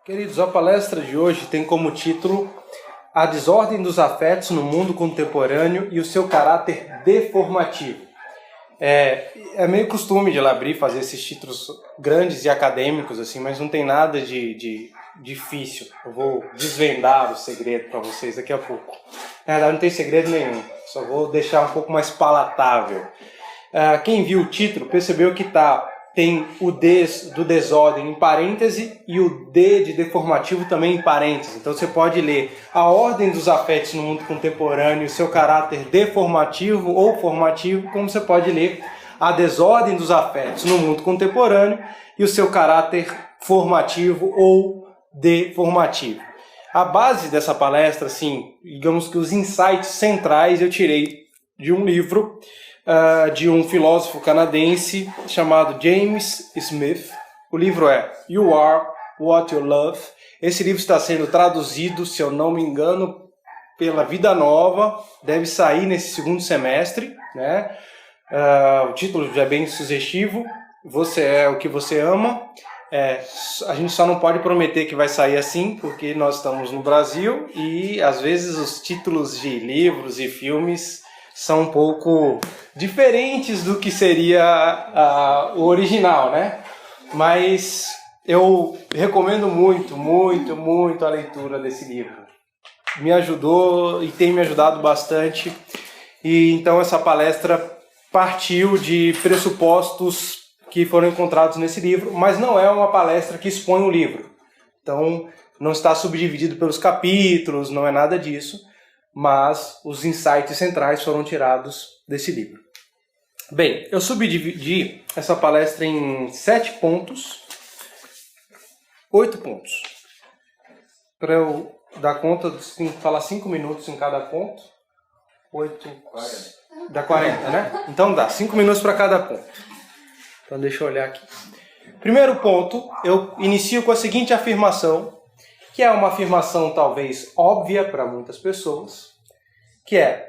Queridos, a palestra de hoje tem como título A Desordem dos Afetos no Mundo Contemporâneo e o seu Caráter Deformativo. É meio costume de Labrie fazer esses títulos grandes e acadêmicos, assim, mas não tem nada de difícil. Eu vou desvendar o segredo para vocês daqui a pouco. Na verdade, não tem segredo nenhum, só vou deixar um pouco mais palatável. Quem viu o título percebeu que tem o D do desordem em parêntese e o D de deformativo também em parêntese. Então você pode ler a ordem dos afetos no mundo contemporâneo, o seu caráter deformativo ou formativo, como você pode ler a desordem dos afetos no mundo contemporâneo e o seu caráter formativo ou deformativo. A base dessa palestra, assim, digamos que os insights centrais eu tirei de um livro de um filósofo canadense chamado James Smith. O livro é You Are What You Love. Esse livro está sendo traduzido, se eu não me engano, pela Vida Nova. Deve sair nesse segundo semestre, né? O título já é bem sugestivo. Você é o que você ama. A gente só não pode prometer que vai sair assim, porque nós estamos no Brasil e às vezes os títulos de livros e filmes são um pouco diferentes do que seria o original, né? Mas eu recomendo muito, muito, muito a leitura desse livro. Me ajudou e tem me ajudado bastante. E então essa palestra partiu de pressupostos que foram encontrados nesse livro, mas não é uma palestra que expõe o livro. Então não está subdividido pelos capítulos, não é nada disso. Mas os insights centrais foram tirados desse livro. Bem, eu subdividi essa palestra em 7 pontos, 8 pontos. Para eu dar conta, tenho que falar 5 minutos em cada ponto. 8, 40. Dá 40, né? Então dá, 5 minutos para cada ponto. Então deixa eu olhar aqui. Primeiro ponto, eu inicio com a seguinte afirmação, que é uma afirmação talvez óbvia para muitas pessoas, que é: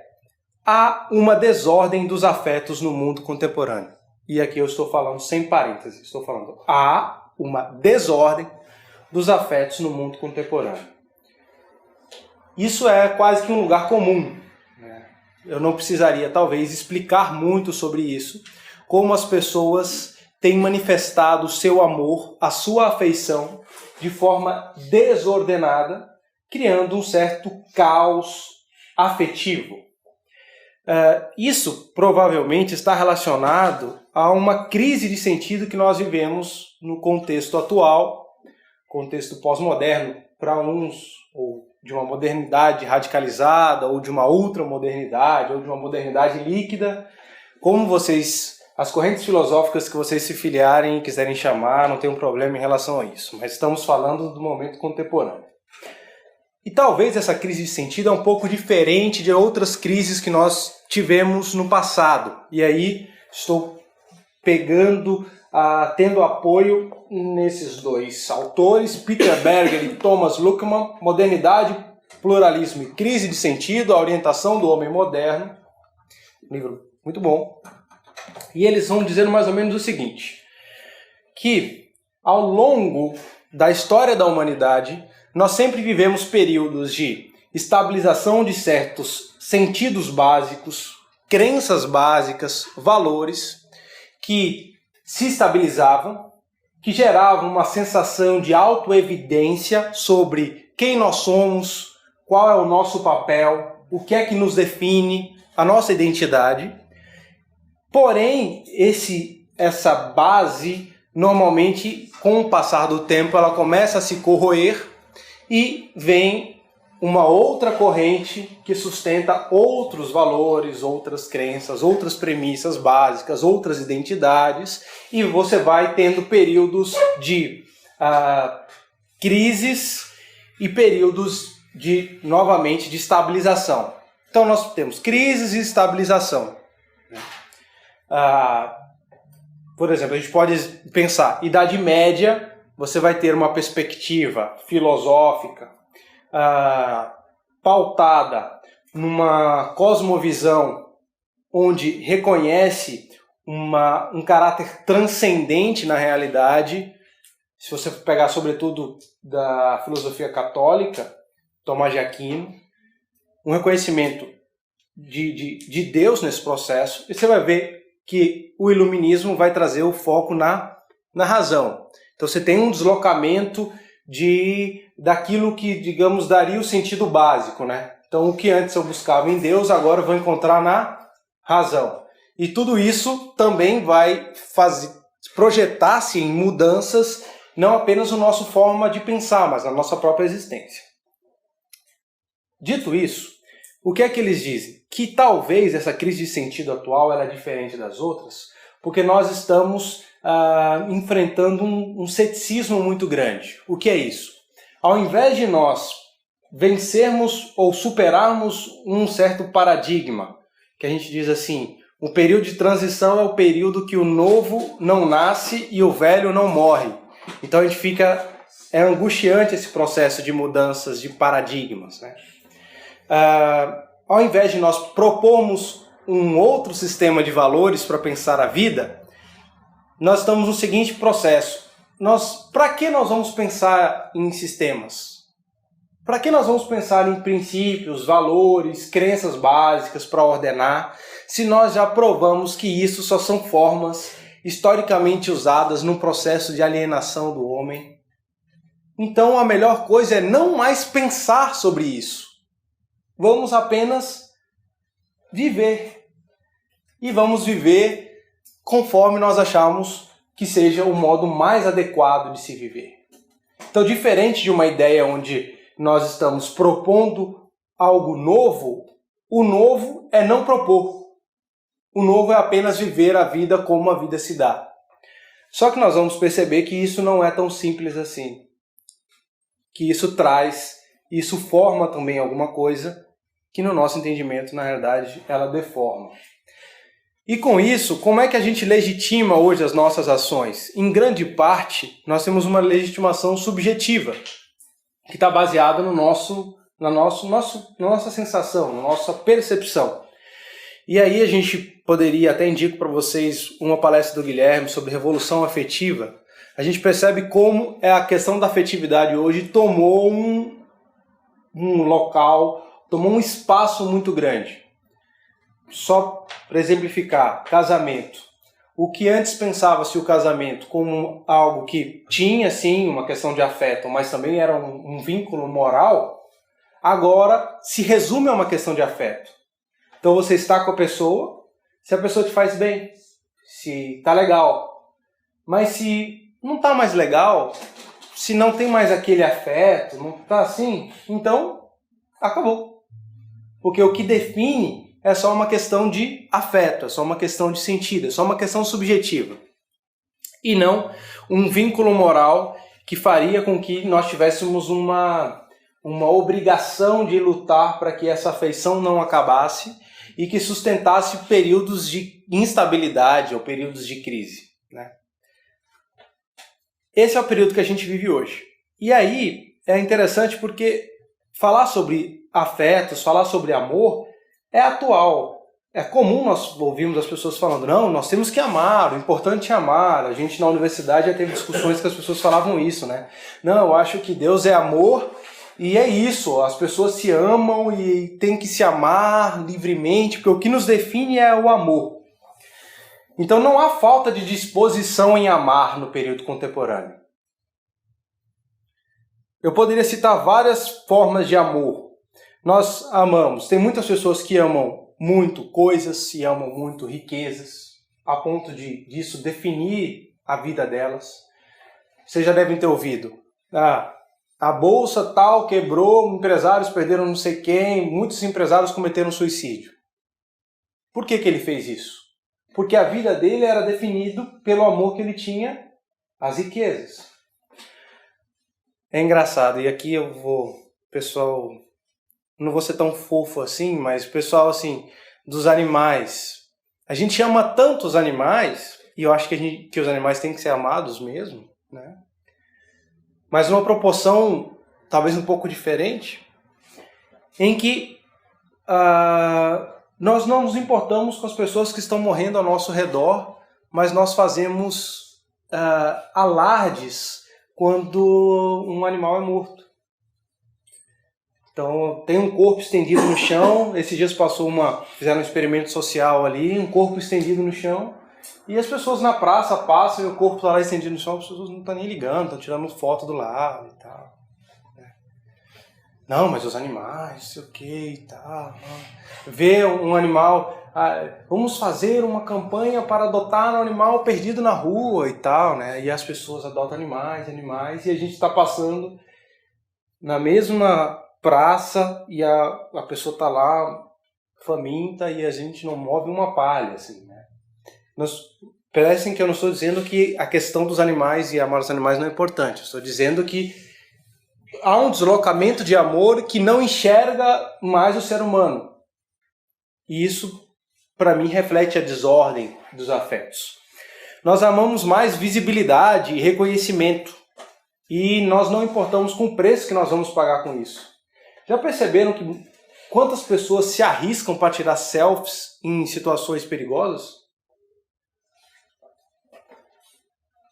há uma desordem dos afetos no mundo contemporâneo. E aqui eu estou falando sem parênteses, estou falando há uma desordem dos afetos no mundo contemporâneo. Isso é quase que um lugar comum, né? Eu não precisaria talvez explicar muito sobre isso, como as pessoas têm manifestado o seu amor, a sua afeição, de forma desordenada, criando um certo caos afetivo. Isso provavelmente está relacionado a uma crise de sentido que nós vivemos no contexto atual, contexto pós-moderno para uns, ou de uma modernidade radicalizada, ou de uma ultramodernidade, ou de uma modernidade líquida, como as correntes filosóficas que vocês se filiarem e quiserem chamar, não tem um problema em relação a isso. Mas estamos falando do momento contemporâneo. E talvez essa crise de sentido é um pouco diferente de outras crises que nós tivemos no passado. E aí estou tendo apoio nesses dois autores, Peter Berger e Thomas Luckmann, Modernidade, Pluralismo e Crise de Sentido, a orientação do homem moderno. Livro muito bom. E eles vão dizendo mais ou menos o seguinte, que ao longo da história da humanidade, nós sempre vivemos períodos de estabilização de certos sentidos básicos, crenças básicas, valores, que se estabilizavam, que geravam uma sensação de autoevidência sobre quem nós somos, qual é o nosso papel, o que é que nos define, a nossa identidade. Porém, essa base, normalmente, com o passar do tempo, ela começa a se corroer e vem uma outra corrente que sustenta outros valores, outras crenças, outras premissas básicas, outras identidades, e você vai tendo períodos de crises e períodos novamente, de estabilização. Então nós temos crises e estabilização. Por exemplo, a gente pode pensar, Idade Média, você vai ter uma perspectiva filosófica pautada numa cosmovisão onde reconhece um caráter transcendente na realidade, se você pegar sobretudo da filosofia católica, Tomás de Aquino, um reconhecimento de Deus nesse processo, e você vai ver que o iluminismo vai trazer o foco na razão. Então você tem um deslocamento daquilo que, digamos, daria o sentido básico, né? Então o que antes eu buscava em Deus, agora eu vou encontrar na razão. E tudo isso também vai projetar-se em mudanças, não apenas na nossa forma de pensar, mas na nossa própria existência. Dito isso, o que é que eles dizem? Que talvez essa crise de sentido atual ela é diferente das outras, porque nós estamos enfrentando um ceticismo muito grande. O que é isso? Ao invés de nós vencermos ou superarmos um certo paradigma, que a gente diz assim, o período de transição é o período que o novo não nasce e o velho não morre. Então a gente é angustiante esse processo de mudanças de paradigmas, né? Ao invés de nós propormos um outro sistema de valores para pensar a vida, nós estamos no seguinte processo. Para que nós vamos pensar em sistemas? Para que nós vamos pensar em princípios, valores, crenças básicas para ordenar, se nós já provamos que isso só são formas historicamente usadas num processo de alienação do homem? Então a melhor coisa é não mais pensar sobre isso. Vamos apenas viver. E vamos viver conforme nós achamos que seja o modo mais adequado de se viver. Então, diferente de uma ideia onde nós estamos propondo algo novo, o novo é não propor. O novo é apenas viver a vida como a vida se dá. Só que nós vamos perceber que isso não é tão simples assim. Que isso forma também alguma coisa que no nosso entendimento, na realidade, ela deforma. E com isso, como é que a gente legitima hoje as nossas ações? Em grande parte, nós temos uma legitimação subjetiva, que está baseada na nossa sensação, na nossa percepção. E aí a gente poderia, até indico para vocês uma palestra do Guilherme sobre revolução afetiva. A gente percebe como a questão da afetividade hoje tomou um local, tomou um espaço muito grande. Só para exemplificar, casamento. O que antes pensava-se o casamento como algo que tinha, sim, uma questão de afeto, mas também era um vínculo moral, agora se resume a uma questão de afeto. Então você está com a pessoa, se a pessoa te faz bem, se está legal. Mas se não está mais legal, se não tem mais aquele afeto, não está assim, então acabou. Porque o que define é só uma questão de afeto, é só uma questão de sentido, é só uma questão subjetiva. E não um vínculo moral que faria com que nós tivéssemos uma obrigação de lutar para que essa afeição não acabasse e que sustentasse períodos de instabilidade ou períodos de crise, né? Esse é o período que a gente vive hoje. E aí é interessante porque falar sobre afetos, falar sobre amor é atual. É comum nós ouvirmos as pessoas falando, não, nós temos que amar, o importante é amar. A gente na universidade já teve discussões que as pessoas falavam isso, né? Não, eu acho que Deus é amor e é isso, as pessoas se amam e tem que se amar livremente, porque o que nos define é o amor. Então não há falta de disposição em amar no período contemporâneo. Eu poderia citar várias formas de amor. Nós amamos, tem muitas pessoas que amam muito coisas e amam muito riquezas, a ponto disso definir a vida delas. Vocês já devem ter ouvido. A bolsa tal quebrou, empresários perderam não sei quem, muitos empresários cometeram suicídio. Por que ele fez isso? Porque a vida dele era definida pelo amor que ele tinha às riquezas. É engraçado, e aqui pessoal, não vou ser tão fofo assim, mas pessoal assim, dos animais. A gente ama tanto os animais, e eu acho que os animais têm que ser amados mesmo, né? Mas numa proporção talvez um pouco diferente, em que nós não nos importamos com as pessoas que estão morrendo ao nosso redor, mas nós fazemos alardes quando um animal é morto. Então, tem um corpo estendido no chão. Esses dias fizeram um experimento social ali, um corpo estendido no chão. E as pessoas na praça passam e o corpo está lá estendido no chão, as pessoas não estão nem ligando, estão tirando foto do lado e tal. Não, mas os animais, não sei o que e tal. Ver um animal, vamos fazer uma campanha para adotar um animal perdido na rua e tal, né? E as pessoas adotam animais, e a gente está passando na mesma praça e a pessoa está lá faminta e a gente não move uma palha, assim, né? Parecem que eu não estou dizendo que a questão dos animais e amar os animais não é importante. Eu estou dizendo que há um deslocamento de amor que não enxerga mais o ser humano. E isso, para mim, reflete a desordem dos afetos. Nós amamos mais visibilidade e reconhecimento. E nós não importamos com o preço que nós vamos pagar com isso. Já perceberam que quantas pessoas se arriscam para tirar selfies em situações perigosas?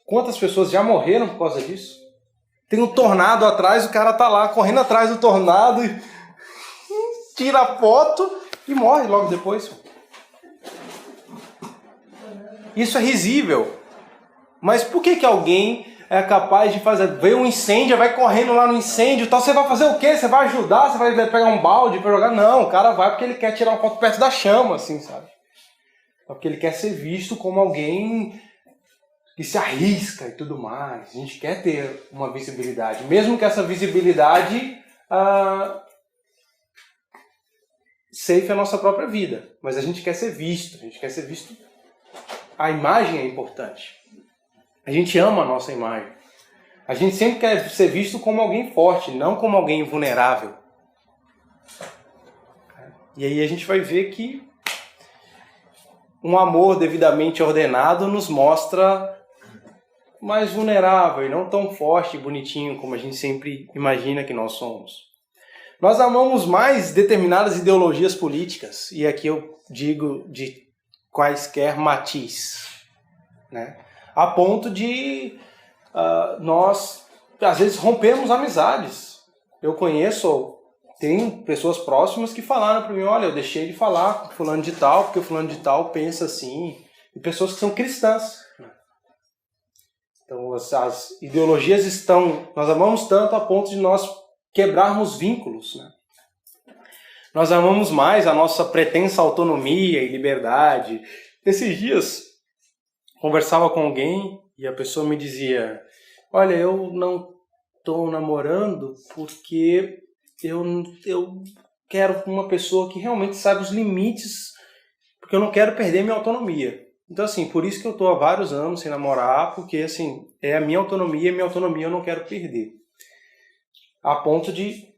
Quantas pessoas já morreram por causa disso? Tem um tornado atrás, o cara tá lá correndo atrás do tornado e tira a foto e morre logo depois. Isso é risível. Mas por que alguém é capaz de ver um incêndio, vai correndo lá no incêndio e tal? Você vai fazer o quê? Você vai ajudar? Você vai pegar um balde para jogar? Não, o cara vai porque ele quer tirar uma foto perto da chama, assim, sabe? Porque ele quer ser visto como alguém que se arrisca e tudo mais. A gente quer ter uma visibilidade. Mesmo que essa visibilidade ceife a nossa própria vida. Mas a gente quer ser visto. A gente quer ser visto. A imagem é importante. A gente ama a nossa imagem. A gente sempre quer ser visto como alguém forte, não como alguém vulnerável. E aí a gente vai ver que um amor devidamente ordenado nos mostra mais vulnerável e não tão forte e bonitinho como a gente sempre imagina que nós somos. Nós amamos mais determinadas ideologias políticas, e aqui eu digo de quaisquer matiz, né? A ponto de nós, às vezes, rompemos amizades. Eu tenho pessoas próximas que falaram para mim, olha, eu deixei de falar com fulano de tal, porque o fulano de tal pensa assim, e pessoas que são cristãs. Então, as ideologias nós amamos tanto a ponto de nós quebrarmos vínculos, né? Nós amamos mais a nossa pretensa autonomia e liberdade. Esses dias, conversava com alguém e a pessoa me dizia, olha, eu não estou namorando porque eu quero uma pessoa que realmente sabe os limites, porque eu não quero perder minha autonomia. Então, assim, por isso que eu estou há vários anos sem namorar, porque, assim, é a minha autonomia eu não quero perder. A ponto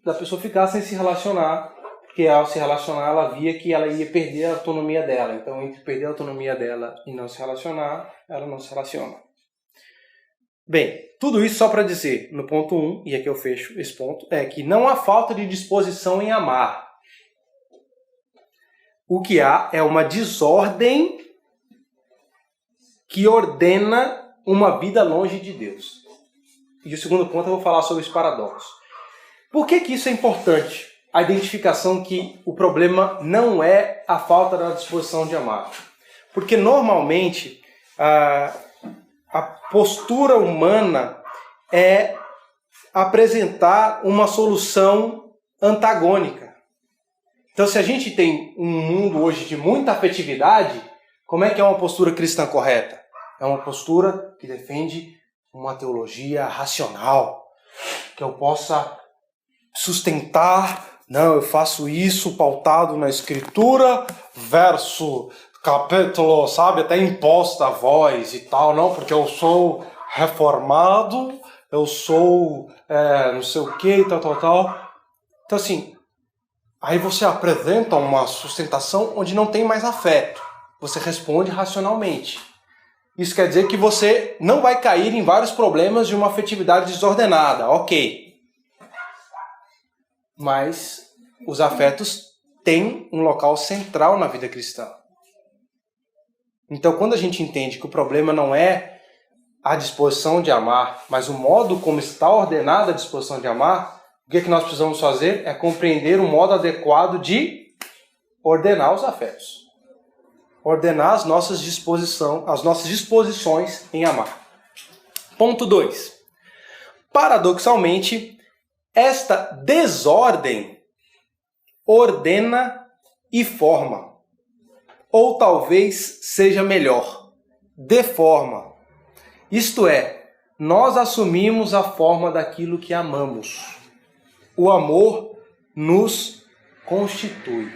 da pessoa ficar sem se relacionar, porque ao se relacionar ela via que ela ia perder a autonomia dela. Então, entre perder a autonomia dela e não se relacionar, ela não se relaciona. Bem, tudo isso só para dizer, no ponto 1, e aqui eu fecho esse ponto, é que não há falta de disposição em amar. O que há é uma desordem que ordena uma vida longe de Deus. E o segundo ponto eu vou falar sobre os paradoxos. Por que isso é importante? A identificação que o problema não é a falta da disposição de amar. Porque normalmente a postura humana é apresentar uma solução antagônica. Então, se a gente tem um mundo hoje de muita afetividade, como é que é uma postura cristã correta? É uma postura que defende uma teologia racional, que eu possa sustentar, não, eu faço isso pautado na Escritura, verso, capítulo, sabe, até imposta a voz e tal, não, porque eu sou reformado, eu sou não sei o que, tal. Então, assim, aí você apresenta uma sustentação onde não tem mais afeto. Você responde racionalmente. Isso quer dizer que você não vai cair em vários problemas de uma afetividade desordenada, ok. Mas os afetos têm um local central na vida cristã. Então, quando a gente entende que o problema não é a disposição de amar, mas o modo como está ordenada a disposição de amar, o que é que nós precisamos fazer? É compreender o modo adequado de ordenar os afetos. Ordenar as nossas disposições em amar. Ponto 2. Paradoxalmente, esta desordem ordena e forma. Ou talvez seja melhor, deforma. Isto é, nós assumimos a forma daquilo que amamos. O amor nos constitui.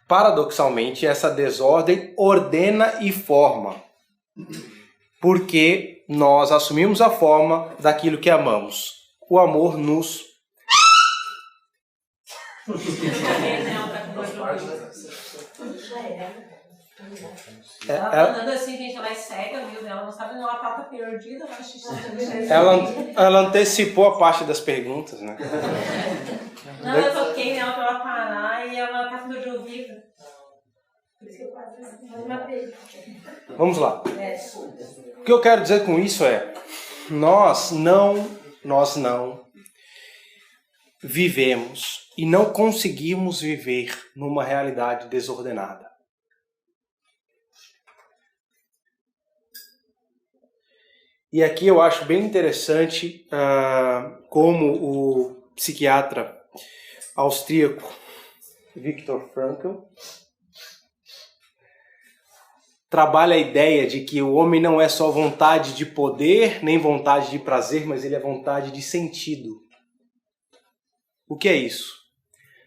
Paradoxalmente, essa desordem ordena e forma. Porque nós assumimos a forma daquilo que amamos. O amor nos... Ela andando assim, gente, ela é cega, viu? Ela não sabe, ela tá perdida. Ela antecipou a parte das perguntas, né? Não, eu toquei nela pra ela parar e ela tá com dor de ouvido. Por isso que eu quase matei. Vamos lá. O que eu quero dizer com isso é, nós não vivemos e não conseguimos viver numa realidade desordenada. E aqui eu acho bem interessante como o psiquiatra austríaco Viktor Frankl trabalha a ideia de que o homem não é só vontade de poder, nem vontade de prazer, mas ele é vontade de sentido. O que é isso?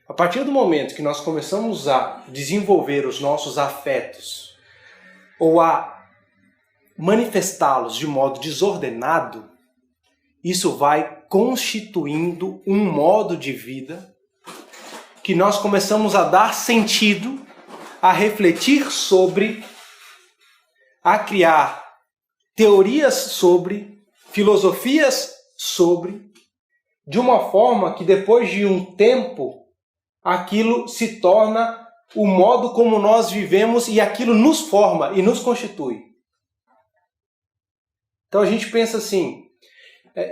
A partir do momento que nós começamos a desenvolver os nossos afetos ou a manifestá-los de modo desordenado, isso vai constituindo um modo de vida que nós começamos a dar sentido, a refletir sobre, a criar teorias sobre, filosofias sobre, de uma forma que depois de um tempo, aquilo se torna o modo como nós vivemos e aquilo nos forma e nos constitui. Então a gente pensa assim,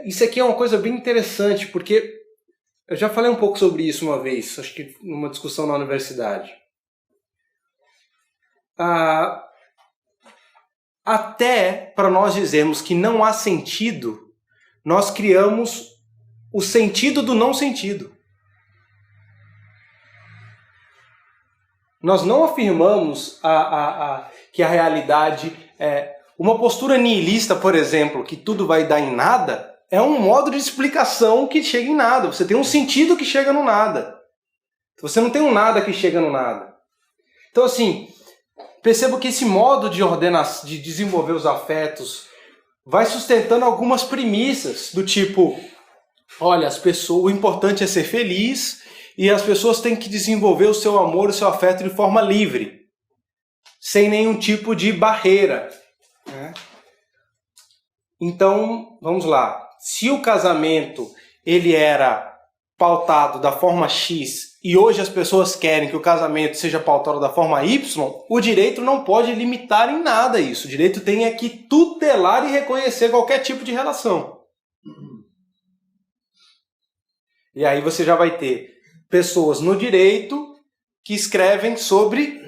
isso aqui é uma coisa bem interessante, porque eu já falei um pouco sobre isso uma vez, acho que numa discussão na universidade. Até para nós dizermos que não há sentido, nós criamos o sentido do não sentido. Nós não afirmamos que a realidade é... Uma postura nihilista, por exemplo, que tudo vai dar em nada, é um modo de explicação que chega em nada. Você tem um sentido que chega no nada. Você não tem um nada que chega no nada. Então, assim, percebo que esse modo de desenvolver os afetos vai sustentando algumas premissas do tipo, olha, o importante é ser feliz e as pessoas têm que desenvolver o seu amor, o seu afeto de forma livre, sem nenhum tipo de barreira. Então, vamos lá. Se o casamento ele era pautado da forma X e hoje as pessoas querem que o casamento seja pautado da forma Y, o direito não pode limitar em nada isso. O direito tem que tutelar e reconhecer qualquer tipo de relação. E aí você já vai ter pessoas no direito que escrevem sobre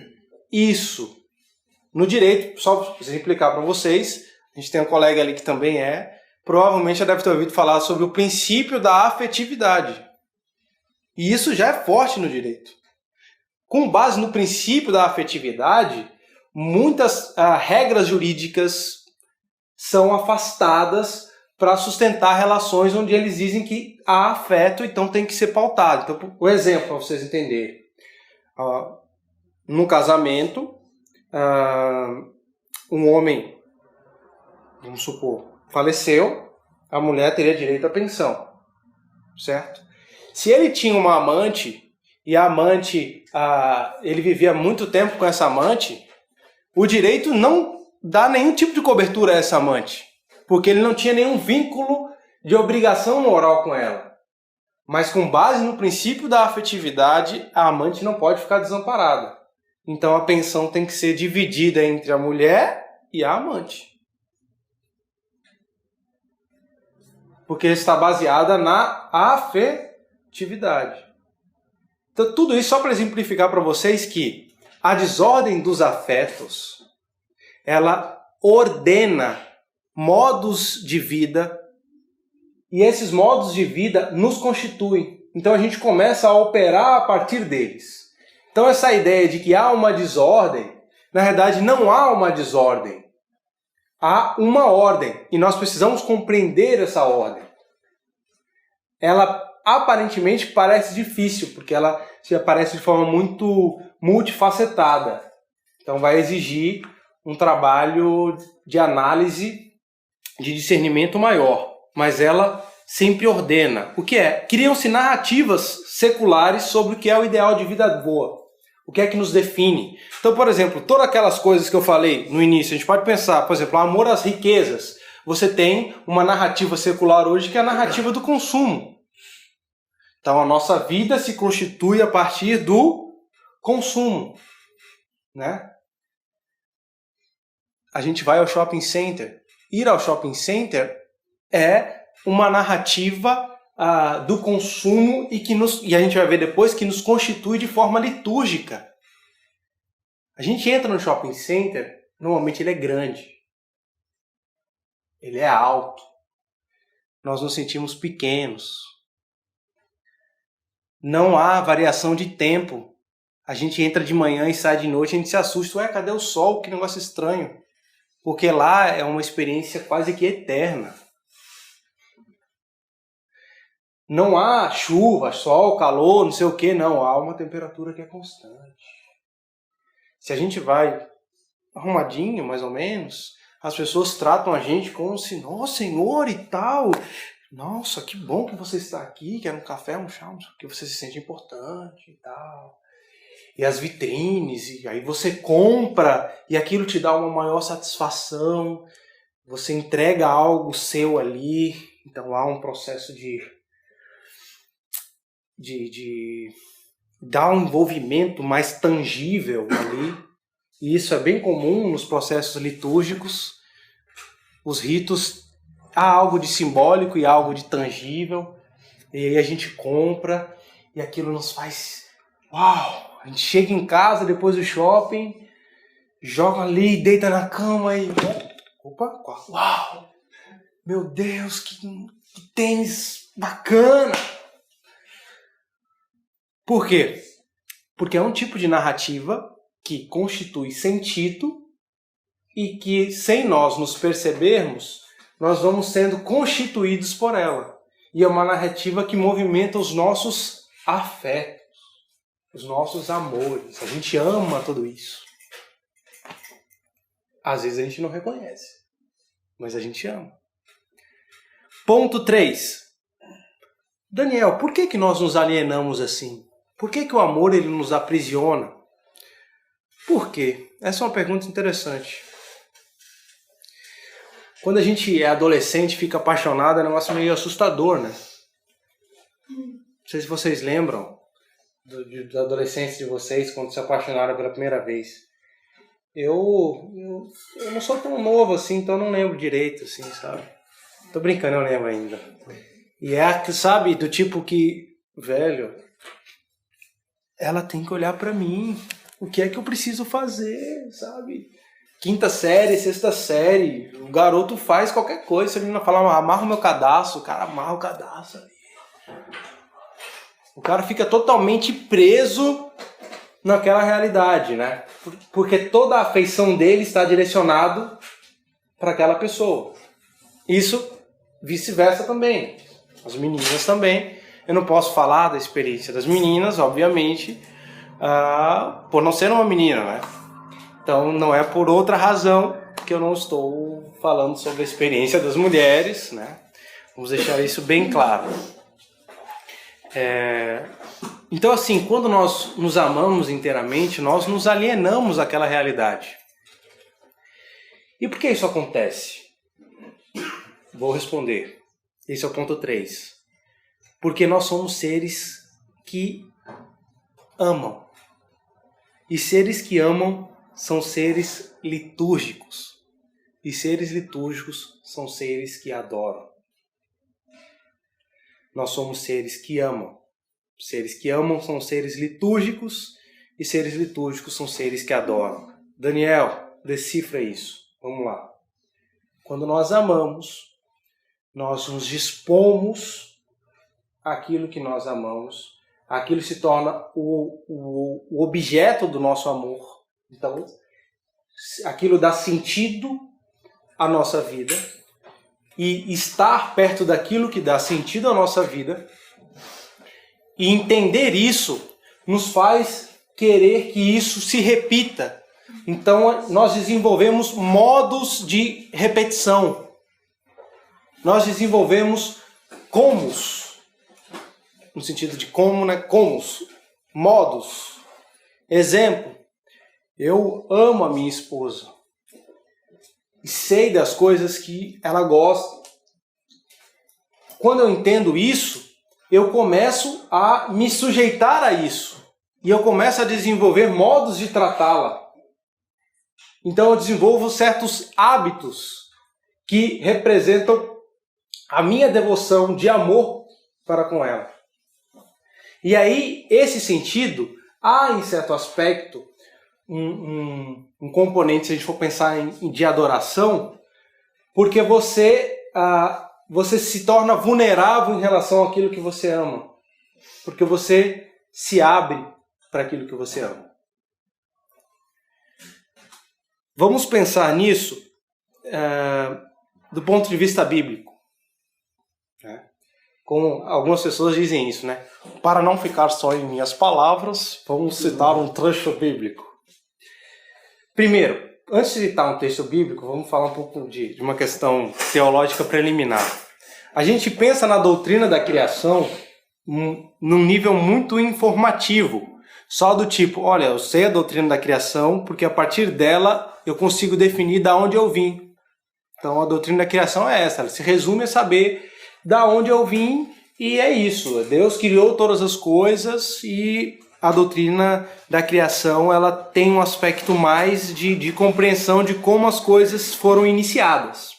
isso. No direito, só para explicar para vocês, a gente tem um colega ali que também provavelmente já deve ter ouvido falar sobre o princípio da afetividade. E isso já é forte no direito. Com base no princípio da afetividade, muitas regras jurídicas são afastadas para sustentar relações onde eles dizem que há afeto, então tem que ser pautado. Então, o exemplo para vocês entenderem. No casamento, um homem, vamos supor, faleceu, a mulher teria direito à pensão, certo? Se ele tinha uma amante, e a amante, ele vivia muito tempo com essa amante, o direito não dá nenhum tipo de cobertura a essa amante, porque ele não tinha nenhum vínculo de obrigação moral com ela. Mas com base no princípio da afetividade, a amante não pode ficar desamparada. Então a pensão tem que ser dividida entre a mulher e a amante. Porque está baseada na afetividade. Então, tudo isso só para exemplificar para vocês que a desordem dos afetos, ela ordena modos de vida, e esses modos de vida nos constituem. Então a gente começa a operar a partir deles. Então essa ideia de que há uma desordem, na verdade não há uma desordem. Há uma ordem, e nós precisamos compreender essa ordem. Ela aparentemente parece difícil, porque ela se aparece de forma muito multifacetada. Então vai exigir um trabalho de análise, de discernimento maior. Mas ela sempre ordena. O que é? Criam-se narrativas seculares sobre o que é o ideal de vida boa. O que é que nos define. Então, por exemplo, todas aquelas coisas que eu falei no início, a gente pode pensar, por exemplo, amor às riquezas. Você tem uma narrativa secular hoje que é a narrativa do consumo. Então, a nossa vida se constitui a partir do consumo, né? A gente vai ao shopping center. Ir ao shopping center é uma narrativa do consumo e a gente vai ver depois que nos constitui de forma litúrgica. A gente entra no shopping center, normalmente ele é grande. Ele é alto. Nós nos sentimos pequenos. Não há variação de tempo. A gente entra de manhã e sai de noite, a gente se assusta. Ué, cadê o sol? Que negócio estranho. Porque lá é uma experiência quase que eterna. Não há chuva, sol, calor, não sei o que, não. Há uma temperatura que é constante. Se a gente vai arrumadinho, mais ou menos, as pessoas tratam a gente como se, nossa, senhor e tal. Nossa, que bom que você está aqui, quer um café, um chá, que você se sente importante e tal. E as vitrines, e aí você compra e aquilo te dá uma maior satisfação. Você entrega algo seu ali, então há um processo de dar um envolvimento mais tangível ali. E isso é bem comum nos processos litúrgicos. Os ritos, há algo de simbólico e algo de tangível. E aí a gente compra e aquilo nos faz... Uau! A gente chega em casa depois do shopping, joga ali, deita na cama e... Opa! Uau! Meu Deus, que tênis bacana! Por quê? Porque é um tipo de narrativa que constitui sentido e que, sem nós nos percebermos, nós vamos sendo constituídos por ela. E é uma narrativa que movimenta os nossos afetos, os nossos amores. A gente ama tudo isso. Às vezes a gente não reconhece, mas a gente ama. Ponto 3. Daniel, por que nós nos alienamos assim? Por que o amor ele nos aprisiona? Por quê? Essa é uma pergunta interessante. Quando a gente é adolescente, fica apaixonado, é um negócio meio assustador, né? Não sei se vocês lembram da adolescência de vocês, quando se apaixonaram pela primeira vez. Eu não sou tão novo assim, então eu não lembro direito, assim, sabe? Tô brincando, eu lembro ainda. E é, sabe, do tipo que, velho, ela tem que olhar pra mim. O que é que eu preciso fazer, sabe? 5ª série, 6ª série, o garoto faz qualquer coisa. Se a menina falar, amarra o meu cadastro, o cara amarra o cadastro ali. O cara fica totalmente preso naquela realidade, né? Porque toda a afeição dele está direcionado para aquela pessoa. Isso vice-versa também. As meninas também. Eu não posso falar da experiência das meninas, obviamente, por não ser uma menina, né? Então não é por outra razão que eu não estou falando sobre a experiência das mulheres, né? Vamos deixar isso bem claro. Então assim, quando nós nos amamos inteiramente, nós nos alienamos àquela realidade. E por que isso acontece? Vou responder. Esse é o ponto 3. Porque nós somos seres que amam. E seres que amam são seres litúrgicos. e seres litúrgicos são seres que adoram. Nós somos seres que amam. Seres que amam são seres litúrgicos e seres litúrgicos são seres que adoram. Daniel, decifra isso. Vamos lá. Quando nós amamos, nós nos dispomos àquilo que nós amamos. Aquilo se torna o objeto do nosso amor. Então, aquilo dá sentido à nossa vida. E estar perto daquilo que dá sentido à nossa vida e entender isso nos faz querer que isso se repita. Então, nós desenvolvemos modos de repetição. Nós desenvolvemos comos, no sentido de como, né? Comos, modos. Exemplo, eu amo a minha esposa e sei das coisas que ela gosta. Quando eu entendo isso, eu começo a me sujeitar a isso. E eu começo a desenvolver modos de tratá-la. Então eu desenvolvo certos hábitos que representam a minha devoção de amor para com ela. E aí, esse sentido, há em certo aspecto um componente, se a gente for pensar de adoração, porque você se torna vulnerável em relação àquilo que você ama. Porque você se abre para aquilo que você ama. Vamos pensar nisso do ponto de vista bíblico. Como algumas pessoas dizem isso, né? Para não ficar só em minhas palavras, vamos citar um trecho bíblico. Primeiro, antes de citar um texto bíblico, vamos falar um pouco de uma questão teológica preliminar. A gente pensa na doutrina da criação num nível muito informativo. Só do tipo, olha, eu sei a doutrina da criação porque a partir dela eu consigo definir de onde eu vim. Então a doutrina da criação é essa, ela se resume a saber da onde eu vim e é isso. Deus criou todas as coisas e a doutrina da criação ela tem um aspecto mais de compreensão de como as coisas foram iniciadas.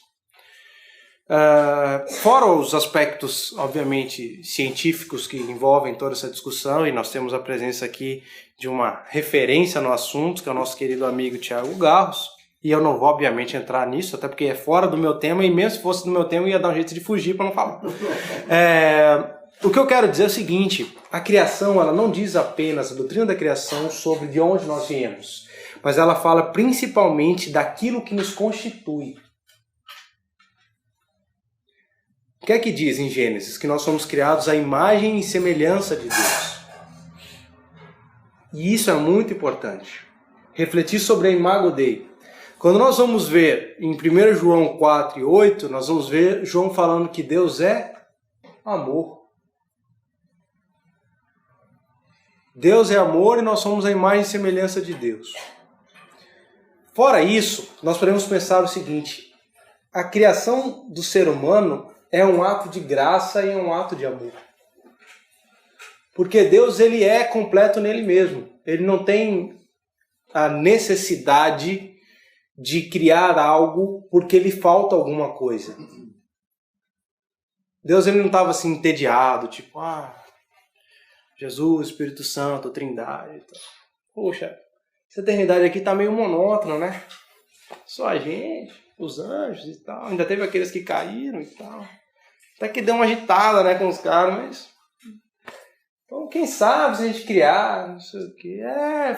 Fora os aspectos, obviamente, científicos que envolvem toda essa discussão, e nós temos a presença aqui de uma referência no assunto, que é o nosso querido amigo Tiago Garros, e eu não vou, obviamente, entrar nisso, até porque é fora do meu tema, e mesmo se fosse do meu tema, eu ia dar um jeito de fugir para não falar. O que eu quero dizer é o seguinte, a criação ela não diz apenas, a doutrina da criação, sobre de onde nós viemos, mas ela fala principalmente daquilo que nos constitui. O que é que diz em Gênesis? Que nós somos criados à imagem e semelhança de Deus. E isso é muito importante. Refletir sobre a imago Dei. Quando nós vamos ver em 1 João 4:8, nós vamos ver João falando que Deus é amor. Deus é amor e nós somos a imagem e semelhança de Deus. Fora isso, nós podemos pensar o seguinte, a criação do ser humano é um ato de graça e é um ato de amor. Porque Deus ele é completo nele mesmo. Ele não tem a necessidade de criar algo porque lhe falta alguma coisa. Deus ele não estava assim entediado, tipo, Jesus, Espírito Santo, Trindade. Então, poxa, essa eternidade aqui está meio monótona, né? Só a gente, os anjos e tal. Ainda teve aqueles que caíram e tal. Até que deu uma agitada, né, com os caras, mas... Então, quem sabe se a gente criar, não sei o quê.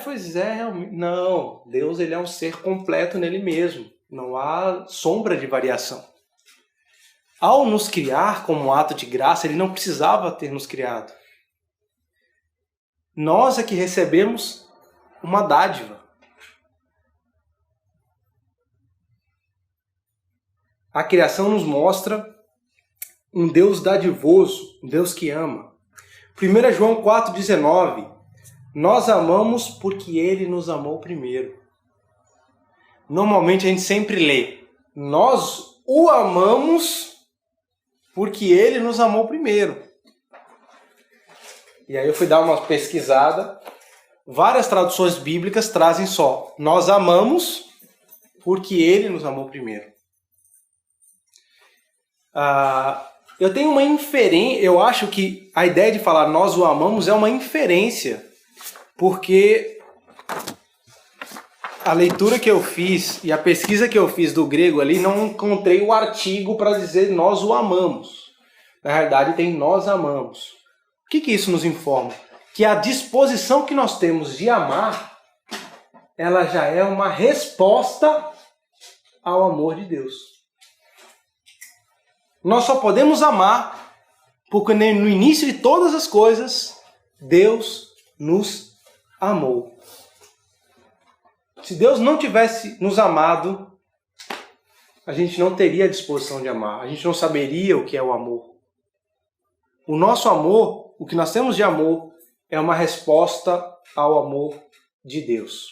Pois é, realmente. Não, Deus ele é um ser completo nele mesmo. Não há sombra de variação. Ao nos criar como ato de graça, ele não precisava ter nos criado. Nós é que recebemos uma dádiva. A criação nos mostra um Deus dadivoso, um Deus que ama. 1 João 4,19, nós amamos porque Ele nos amou primeiro. Normalmente a gente sempre lê, nós o amamos porque Ele nos amou primeiro. E aí eu fui dar uma pesquisada, várias traduções bíblicas trazem só, nós amamos porque Ele nos amou primeiro. Eu tenho uma inferência, eu acho que a ideia de falar nós o amamos é uma inferência, porque a leitura que eu fiz e a pesquisa que eu fiz do grego ali, não encontrei o artigo para dizer nós o amamos. Na realidade tem nós amamos. O que isso nos informa? Que a disposição que nós temos de amar, ela já é uma resposta ao amor de Deus. Nós só podemos amar porque no início de todas as coisas, Deus nos amou. Se Deus não tivesse nos amado, a gente não teria a disposição de amar. A gente não saberia o que é o amor. O nosso amor, o que nós temos de amor, é uma resposta ao amor de Deus.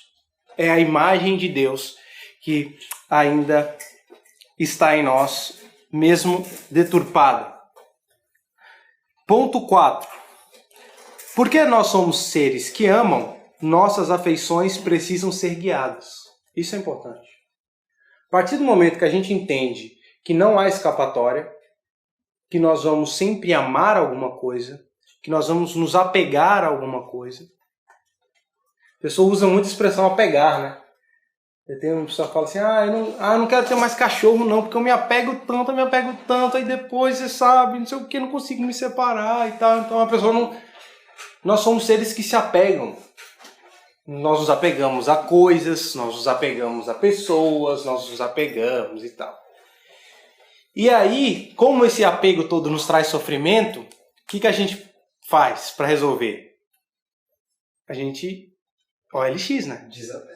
É a imagem de Deus que ainda está em nós, mesmo deturpada. Ponto 4. Porque nós somos seres que amam, nossas afeições precisam ser guiadas. Isso é importante. A partir do momento que a gente entende que não há escapatória, que nós vamos sempre amar alguma coisa, que nós vamos nos apegar a alguma coisa. A pessoa usa muito a expressão apegar, né? Eu tenho uma pessoa que fala assim, eu não quero ter mais cachorro não, porque eu me apego tanto, aí depois, você sabe, não sei o que, não consigo me separar e tal. Então a pessoa não... Nós somos seres que se apegam. Nós nos apegamos a coisas, nós nos apegamos a pessoas, nós nos apegamos e tal. E aí, como esse apego todo nos traz sofrimento, o que a gente faz para resolver? A gente... OLX, né? Desapega.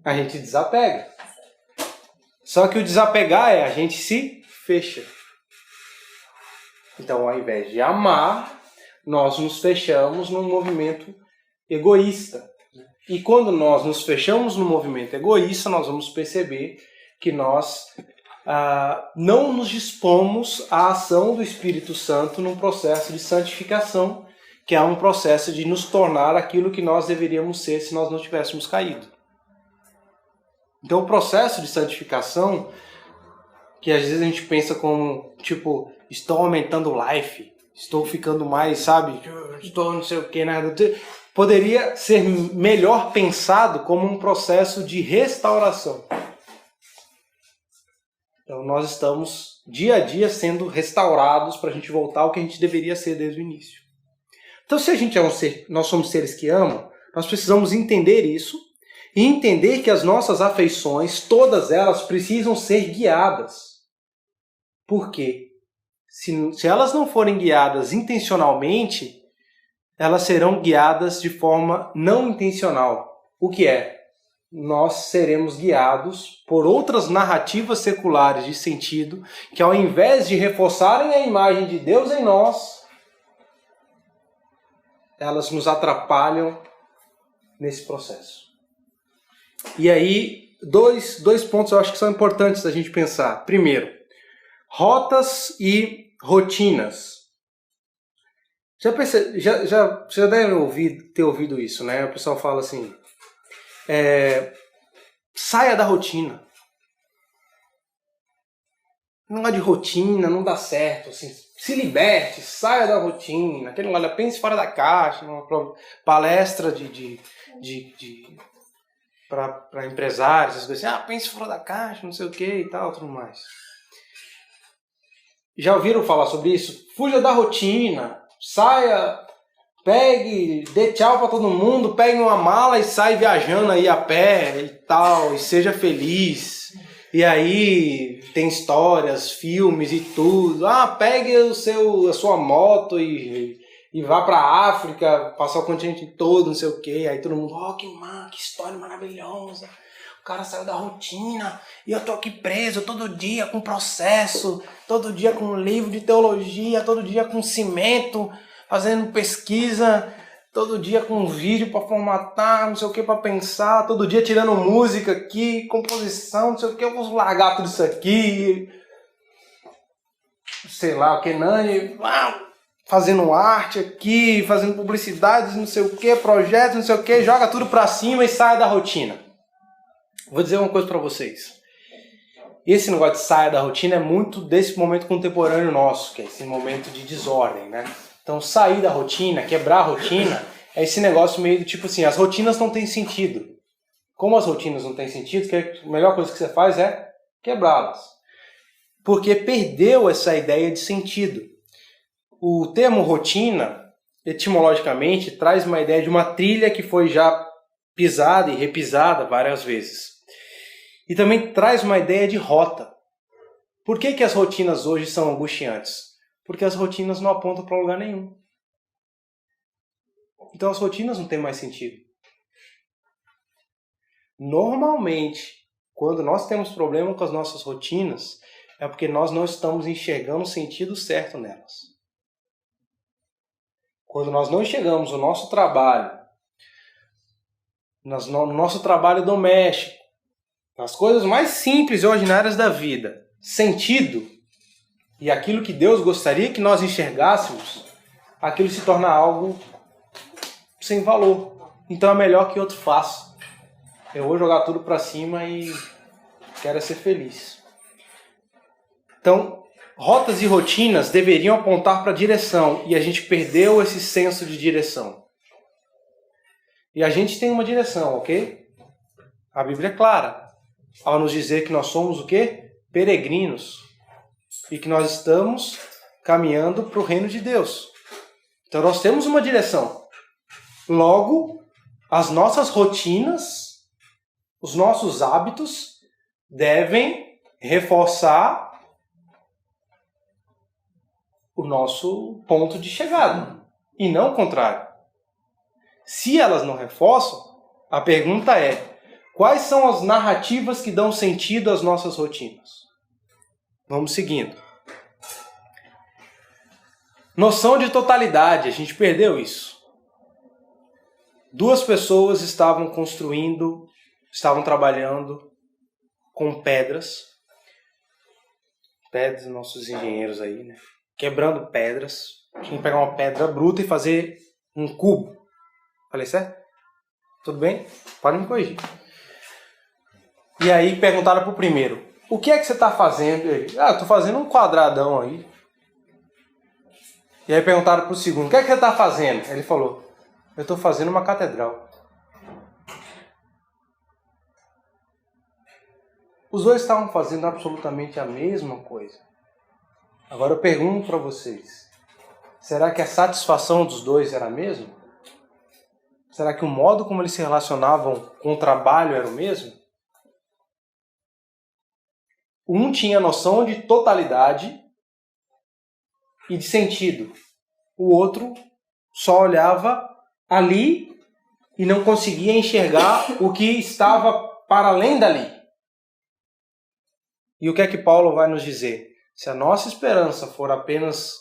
A gente desapega. Só que o desapegar é a gente se fecha. Então, ao invés de amar, nós nos fechamos num movimento egoísta. E quando nós nos fechamos no movimento egoísta, nós vamos perceber que nós não nos dispomos à ação do Espírito Santo num processo de santificação, que é um processo de nos tornar aquilo que nós deveríamos ser se nós não tivéssemos caído. Então o processo de santificação, que às vezes a gente pensa como, tipo, estou aumentando o life, estou ficando mais, sabe, estou não sei o que, nada, poderia ser melhor pensado como um processo de restauração. Então nós estamos dia a dia sendo restaurados para a gente voltar ao que a gente deveria ser desde o início. Então se a gente nós somos seres que amam, nós precisamos entender isso e entender que as nossas afeições, todas elas precisam ser guiadas. Por quê? Se elas não forem guiadas intencionalmente, elas serão guiadas de forma não intencional. O que é? Nós seremos guiados por outras narrativas seculares de sentido que, ao invés de reforçarem a imagem de Deus em nós, elas nos atrapalham nesse processo. E aí, dois pontos eu acho que são importantes da gente pensar. Primeiro, rotas e rotinas. Você já deve ter ouvido isso, né? O pessoal fala assim, saia da rotina. Não é de rotina, não dá certo. Assim, se liberte, saia da rotina. Aquele olha, pense fora da caixa, uma palestra para empresários, essas coisas assim, pense fora da caixa, não sei o que e tal, tudo mais. Já ouviram falar sobre isso? Fuja da rotina, saia, pegue, dê tchau para todo mundo, pegue uma mala e sai viajando aí a pé e tal, e seja feliz. E aí tem histórias, filmes e tudo. Pegue a sua moto e vá para a África, passar o continente todo, não sei o que. Aí todo mundo, que história maravilhosa. O cara saiu da rotina e eu tô aqui preso todo dia com processo, todo dia com livro de teologia, todo dia com cimento, fazendo pesquisa, todo dia com vídeo para formatar, não sei o que, para pensar, todo dia tirando música aqui, composição, não sei o que, eu vou largar tudo isso aqui, sei lá o que, Nani, fazendo arte aqui, fazendo publicidades, não sei o que, projetos, não sei o que, joga tudo para cima e sai da rotina. Vou dizer uma coisa para vocês. esse negócio de saia da rotina é muito desse momento contemporâneo nosso, que é esse momento de desordem, né? Então, sair da rotina, quebrar a rotina, é esse negócio meio do tipo assim, as rotinas não têm sentido. Como as rotinas não têm sentido, a melhor coisa que você faz é quebrá-las. Porque perdeu essa ideia de sentido. O termo rotina, etimologicamente, traz uma ideia de uma trilha que foi já pisada e repisada várias vezes. E também traz uma ideia de rota. Por que as rotinas hoje são angustiantes? Porque as rotinas não apontam para lugar nenhum. Então as rotinas não têm mais sentido. Normalmente, quando nós temos problema com as nossas rotinas, é porque nós não estamos enxergando o sentido certo nelas. Quando nós não enxergamos o nosso trabalho, no nosso trabalho doméstico, nas coisas mais simples e ordinárias da vida, sentido, e aquilo que Deus gostaria que nós enxergássemos, aquilo se torna algo sem valor. Então é melhor que outro faça. Eu vou jogar tudo para cima e quero ser feliz. Então, rotas e rotinas deveriam apontar para a direção, e a gente perdeu esse senso de direção. E a gente tem uma direção, ok? A Bíblia é clara ao nos dizer que nós somos o quê? Peregrinos. E que nós estamos caminhando para o reino de Deus. Então nós temos uma direção. Logo, as nossas rotinas, os nossos hábitos devem reforçar o nosso ponto de chegada. E não o contrário. Se elas não reforçam, a pergunta é: quais são as narrativas que dão sentido às nossas rotinas? Vamos seguindo. Noção de totalidade, a gente perdeu isso. Duas pessoas estavam trabalhando com pedras, nossos engenheiros aí, né? Quebrando pedras. Tinha que pegar uma pedra bruta e fazer um cubo. Falei certo? Tudo bem? Pode me corrigir. E aí perguntaram pro primeiro: o que é que você está fazendo? Ele: eu estou fazendo um quadradão aí. E aí perguntaram pro segundo: o que é que você está fazendo? Ele falou: eu estou fazendo uma catedral. Os dois estavam fazendo absolutamente a mesma coisa. Agora eu pergunto para vocês: será que a satisfação dos dois era a mesma? Será que o modo como eles se relacionavam com o trabalho era o mesmo? Um tinha noção de totalidade e de sentido. O outro só olhava ali e não conseguia enxergar o que estava para além dali. E o que é que Paulo vai nos dizer? Se a nossa esperança for apenas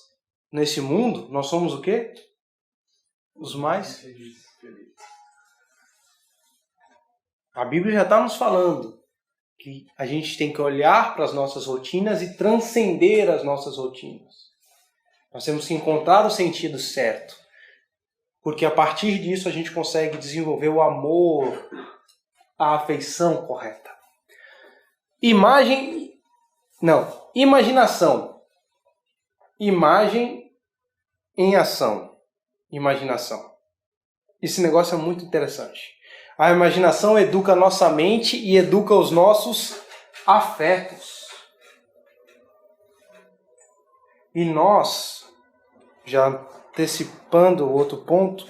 nesse mundo, nós somos o quê? Os mais felizes. A Bíblia já está nos falando que a gente tem que olhar para as nossas rotinas e transcender as nossas rotinas. Nós temos que encontrar o sentido certo. Porque a partir disso a gente consegue desenvolver o amor, a afeição correta. Imaginação. Imagem em ação. Imaginação. Esse negócio é muito interessante. A imaginação educa a nossa mente e educa os nossos afetos. E nós, já antecipando o outro ponto,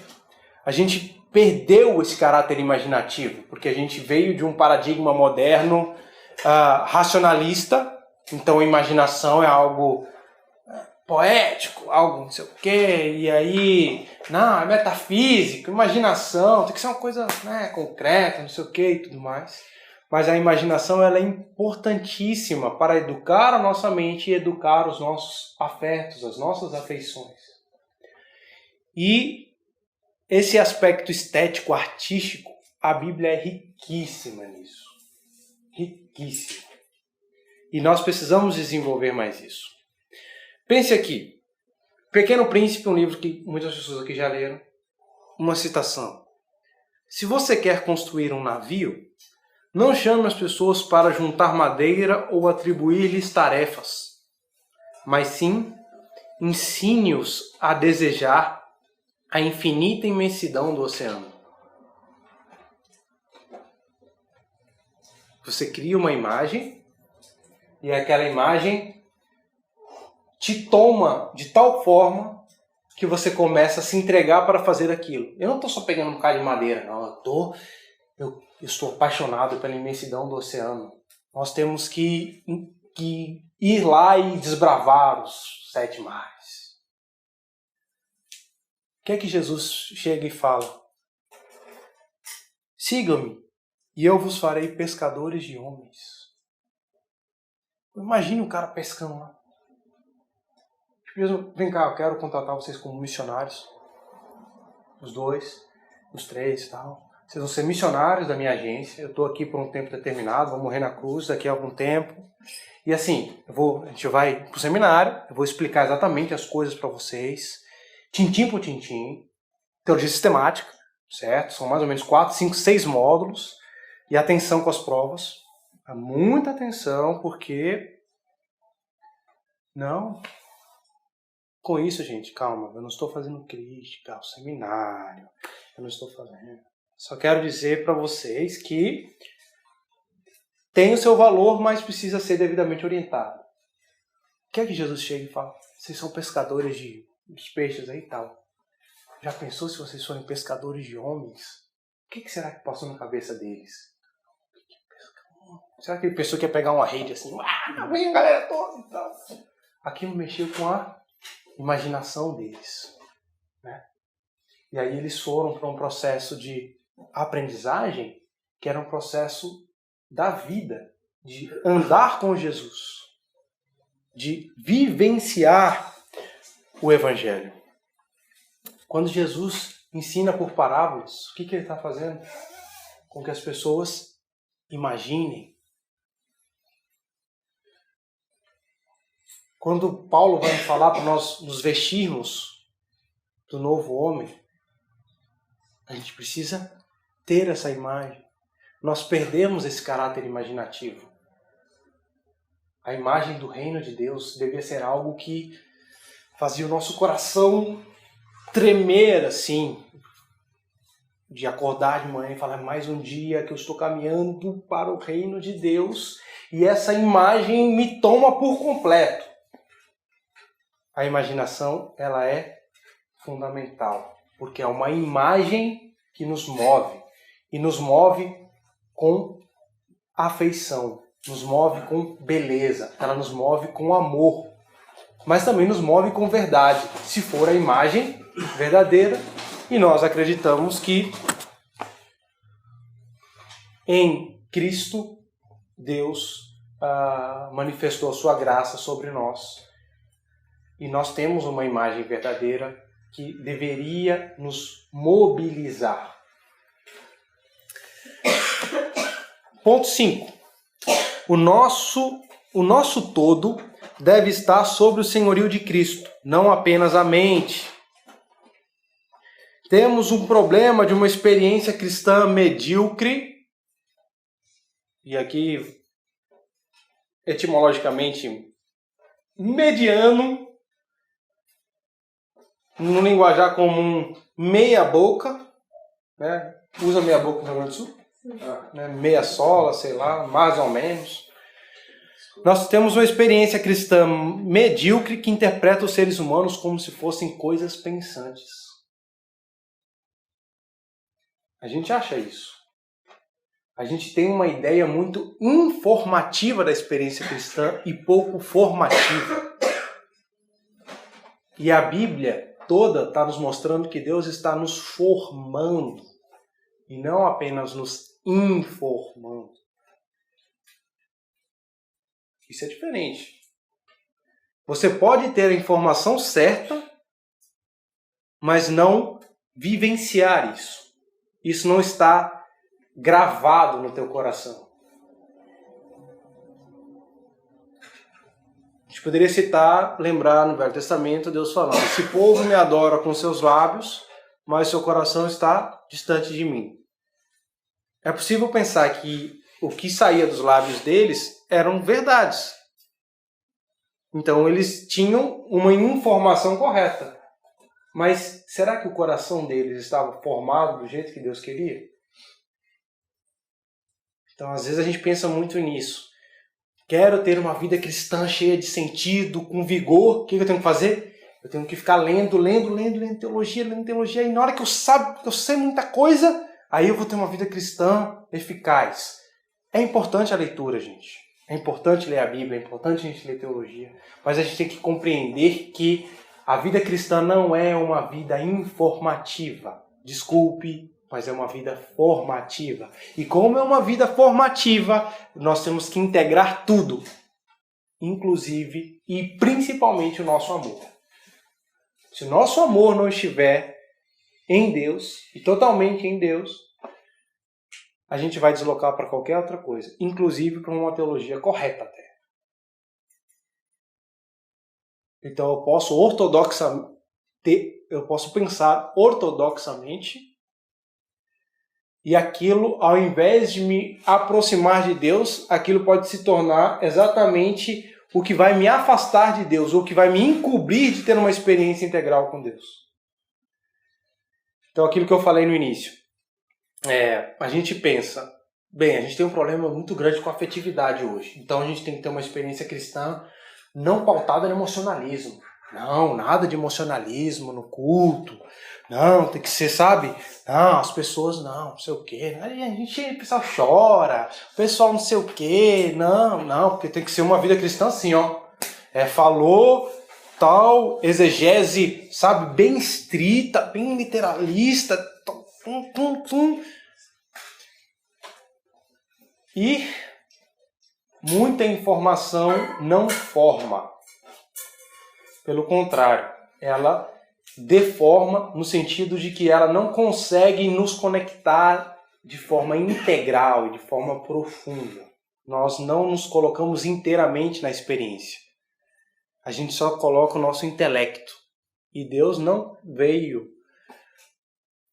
a gente perdeu esse caráter imaginativo, porque a gente veio de um paradigma moderno, racionalista. Então a imaginação é algo poético, algo não sei o quê, e aí, não, é metafísico, imaginação, tem que ser uma coisa, né, concreta, não sei o quê e tudo mais. Mas a imaginação ela é importantíssima para educar a nossa mente e educar os nossos afetos, as nossas afeições. E esse aspecto estético, artístico, a Bíblia é riquíssima nisso. Riquíssima. E nós precisamos desenvolver mais isso. Pense aqui. Pequeno Príncipe, um livro que muitas pessoas aqui já leram. Uma citação. Se você quer construir um navio, Não chame as pessoas para juntar madeira ou atribuir-lhes tarefas, mas sim ensine-os a desejar a infinita imensidão do oceano. Você cria uma imagem e aquela imagem te toma de tal forma que você começa a se entregar para fazer aquilo. Eu não estou só pegando um bocado de madeira, não. Eu estou apaixonado pela imensidão do oceano. Nós temos que ir lá e desbravar os 7 mares. O que é que Jesus chega e fala? Sigam-me e eu vos farei pescadores de homens. Imagine um cara pescando lá. Vem cá, eu quero contratar vocês como missionários. Os 2, os 3 e tal. Vocês vão ser missionários da minha agência. Eu estou aqui por um tempo determinado, vou morrer na cruz daqui a algum tempo. E assim, a gente vai pro seminário, eu vou explicar exatamente as coisas para vocês. Tintim por tintim. Teologia sistemática, certo? São mais ou menos 4, 5, 6 módulos. E atenção com as provas. Muita atenção, porque... Não... Com isso, gente, calma, eu não estou fazendo crítica ao seminário, eu não estou fazendo. Só quero dizer para vocês que tem o seu valor, mas precisa ser devidamente orientado. O que é que Jesus chega e fala? Vocês são pescadores de peixes aí e tal. Já pensou se vocês forem pescadores de homens? O que será que passou na cabeça deles? Será que ele pensou que ia pegar uma rede assim? Vem a galera toda e tal. Aquilo mexeu com a imaginação deles, né? E aí eles foram para um processo de aprendizagem que era um processo da vida, de andar com Jesus, de vivenciar o Evangelho. Quando Jesus ensina por parábolas, o que ele está fazendo? Com que as pessoas imaginem. Quando Paulo vai falar para nós nos vestirmos do novo homem, a gente precisa ter essa imagem. Nós perdemos esse caráter imaginativo. A imagem do reino de Deus devia ser algo que fazia o nosso coração tremer assim, de acordar de manhã e falar, mais um dia que eu estou caminhando para o reino de Deus e essa imagem me toma por completo. A imaginação, ela é fundamental, porque é uma imagem que nos move, e nos move com afeição, nos move com beleza, ela nos move com amor, mas também nos move com verdade, se for a imagem verdadeira, e nós acreditamos que em Cristo Deus manifestou a sua graça sobre nós. E nós temos uma imagem verdadeira que deveria nos mobilizar. Ponto 5. O nosso todo deve estar sobre o senhorio de Cristo, não apenas a mente. Temos um problema de uma experiência cristã medíocre, e aqui, etimologicamente, mediano, no linguajar comum, meia boca, né? Usa meia boca no Rio Grande do Sul? Né? Meia sola, sei lá, mais ou menos. Nós temos uma experiência cristã medíocre que interpreta os seres humanos como se fossem coisas pensantes. A gente acha isso. A gente tem uma ideia muito informativa da experiência cristã e pouco formativa. E a Bíblia toda está nos mostrando que Deus está nos formando e não apenas nos informando. Isso é diferente. Você pode ter a informação certa, mas não vivenciar isso. Isso não está gravado no teu coração. A gente poderia lembrar no Velho Testamento, Deus falando, esse povo me adora com seus lábios, mas seu coração está distante de mim. É possível pensar que o que saía dos lábios deles eram verdades. Então eles tinham uma informação correta. Mas será que o coração deles estava formado do jeito que Deus queria? Então às vezes a gente pensa muito nisso. Quero ter uma vida cristã cheia de sentido, com vigor. O que eu tenho que fazer? Eu tenho que ficar lendo teologia. E na hora que eu sei muita coisa, aí eu vou ter uma vida cristã eficaz. É importante a leitura, gente. É importante ler a Bíblia, é importante a gente ler teologia. Mas a gente tem que compreender que a vida cristã não é uma vida informativa. Desculpe, mas é uma vida formativa. E como é uma vida formativa, nós temos que integrar tudo. Inclusive e principalmente o nosso amor. Se o nosso amor não estiver em Deus, e totalmente em Deus, a gente vai deslocar para qualquer outra coisa, inclusive para uma teologia correta até. Então eu posso pensar ortodoxamente, e aquilo, ao invés de me aproximar de Deus, aquilo pode se tornar exatamente o que vai me afastar de Deus, ou o que vai me encobrir de ter uma experiência integral com Deus. Então, aquilo que eu falei no início. A gente pensa, a gente tem um problema muito grande com a afetividade hoje. Então, a gente tem que ter uma experiência cristã não pautada no emocionalismo. Não, nada de emocionalismo no culto. Não, tem que ser, sabe? Não, as pessoas não sei o quê. O pessoal chora, o pessoal não sei o quê. Não, porque tem que ser uma vida cristã assim, ó. Falou, tal, exegese, sabe? Bem estrita, bem literalista. E muita informação não forma. Pelo contrário, ela deforma no sentido de que ela não consegue nos conectar de forma integral e de forma profunda. Nós não nos colocamos inteiramente na experiência. A gente só coloca o nosso intelecto. E Deus não veio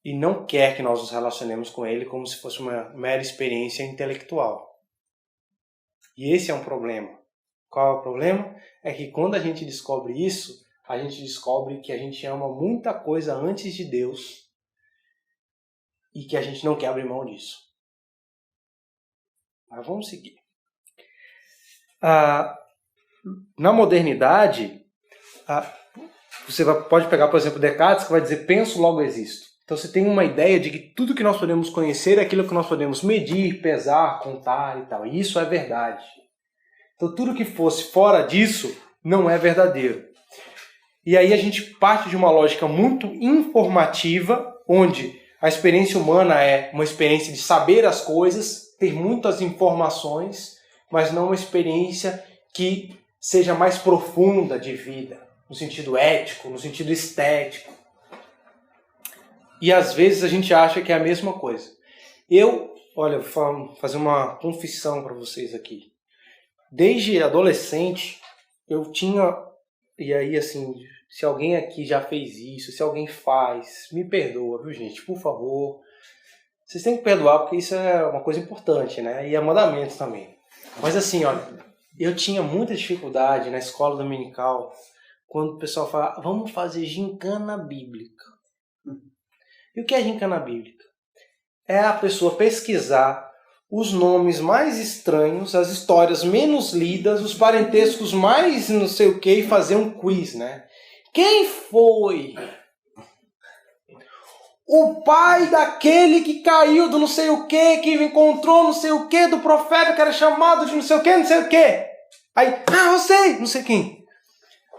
e não quer que nós nos relacionemos com Ele como se fosse uma mera experiência intelectual. E esse é um problema. Qual é o problema? É que quando a gente descobre isso, a gente descobre que a gente ama muita coisa antes de Deus e que a gente não quer abrir mão disso. Mas vamos seguir. Na modernidade, você pode pegar, por exemplo, Descartes, que vai dizer penso, logo existo. Então você tem uma ideia de que tudo que nós podemos conhecer é aquilo que nós podemos medir, pesar, contar e tal. E isso é verdade. Então tudo que fosse fora disso não é verdadeiro. E aí a gente parte de uma lógica muito informativa, onde a experiência humana é uma experiência de saber as coisas, ter muitas informações, mas não uma experiência que seja mais profunda de vida, no sentido ético, no sentido estético. E às vezes a gente acha que é a mesma coisa. Vou fazer uma confissão para vocês aqui. Desde adolescente, eu tinha... E aí, assim, se alguém aqui já fez isso, se alguém faz, me perdoa, viu, gente? Por favor. Vocês têm que perdoar, porque isso é uma coisa importante, né? E é mandamento também. Mas assim, olha, eu tinha muita dificuldade na escola dominical quando o pessoal fala, vamos fazer gincana bíblica. E o que é gincana bíblica? É a pessoa pesquisar os nomes mais estranhos, as histórias menos lidas, os parentescos mais não sei o que, e fazer um quiz, né? Quem foi o pai daquele que caiu do não sei o que encontrou não sei o que, do profeta que era chamado de não sei o que, não sei o que? Aí, eu sei, não sei quem.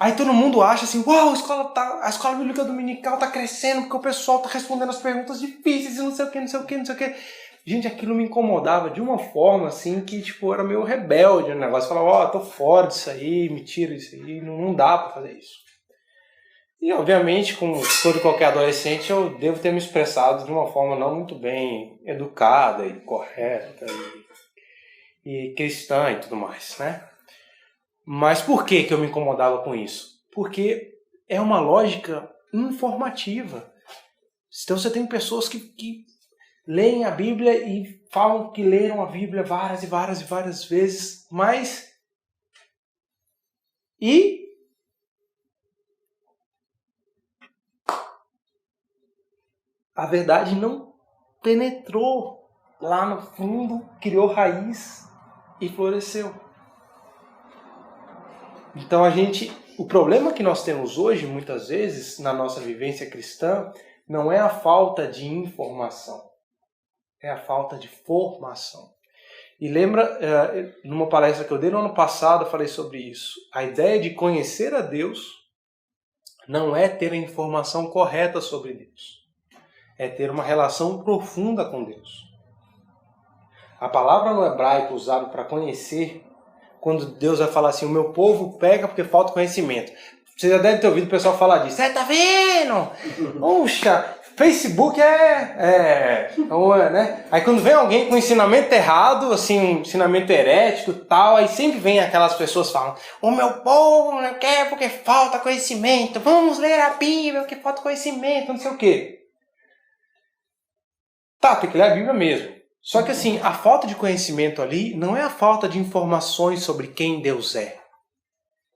Aí todo mundo acha assim, uau, a escola bíblica dominical tá crescendo porque o pessoal tá respondendo as perguntas difíceis e não sei o que, não sei o que, não sei o que. Gente, aquilo me incomodava de uma forma assim que, tipo, era meio rebelde o negócio. Eu falava, tô fora disso aí, me tira disso aí, não dá pra fazer isso. E, obviamente, como todo qualquer adolescente, eu devo ter me expressado de uma forma não muito bem educada e correta e cristã e tudo mais, né? Mas por que eu me incomodava com isso? Porque é uma lógica informativa. Então você tem pessoas que leem a Bíblia e falam que leram a Bíblia várias e várias e várias vezes, mas... E a verdade não penetrou lá no fundo, criou raiz e floresceu. Então o problema que nós temos hoje, muitas vezes, na nossa vivência cristã, não é a falta de informação, é a falta de formação. E lembra, numa palestra que eu dei no ano passado, eu falei sobre isso. A ideia de conhecer a Deus não é ter a informação correta sobre Deus. É ter uma relação profunda com Deus. A palavra no hebraico usada para conhecer, quando Deus vai falar assim, o meu povo peca porque falta conhecimento. Você já deve ter ouvido o pessoal falar disso. Você tá vendo? Puxa, Facebook né? Aí quando vem alguém com ensinamento errado, assim, um ensinamento herético e tal, aí sempre vem aquelas pessoas que falam, o meu povo não quer porque falta conhecimento, vamos ler a Bíblia porque falta conhecimento, não sei o quê. Tá, tem que ler a Bíblia mesmo. Só que assim, a falta de conhecimento ali não é a falta de informações sobre quem Deus é.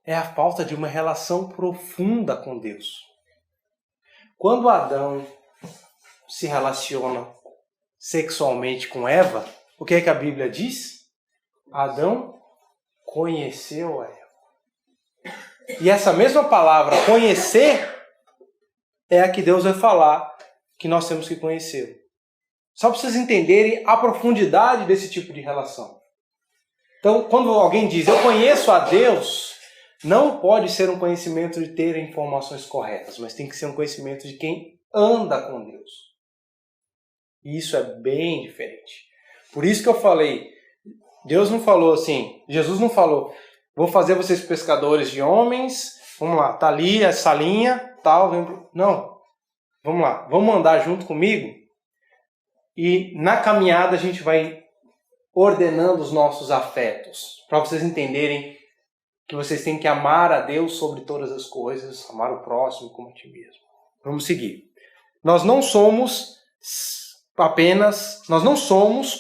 É a falta de uma relação profunda com Deus. Quando Adão se relaciona sexualmente com Eva, o que é que a Bíblia diz? Adão conheceu a Eva. E essa mesma palavra, conhecer, é a que Deus vai falar que nós temos que conhecer. Só para vocês entenderem a profundidade desse tipo de relação. Então, quando alguém diz, eu conheço a Deus, não pode ser um conhecimento de ter informações corretas, mas tem que ser um conhecimento de quem anda com Deus. E isso é bem diferente. Por isso que eu falei, Deus não falou assim, Jesus não falou, vou fazer vocês pescadores de homens, vamos lá, tá ali essa linha, tal, não, vamos lá, vamos andar junto comigo? E na caminhada a gente vai ordenando os nossos afetos, para vocês entenderem que vocês têm que amar a Deus sobre todas as coisas, amar o próximo como a ti mesmo. Vamos seguir. Nós não somos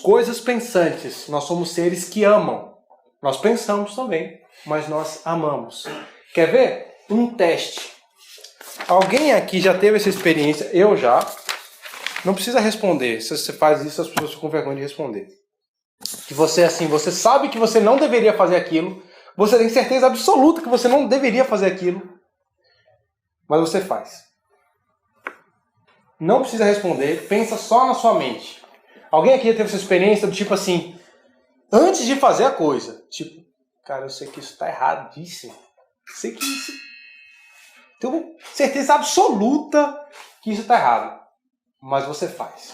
coisas pensantes, nós somos seres que amam. Nós pensamos também, mas nós amamos. Quer ver? Um teste. Alguém aqui já teve essa experiência? Eu já. Não precisa responder. Se você faz isso, as pessoas ficam com vergonha de responder. Que você sabe que você não deveria fazer aquilo, você tem certeza absoluta que você não deveria fazer aquilo, mas você faz. Não precisa responder, pensa só na sua mente. Alguém aqui já teve essa experiência do tipo assim, antes de fazer a coisa, tipo, cara, eu sei que isso está erradíssimo. Sei que isso... Tenho certeza absoluta que isso está errado. Mas você faz.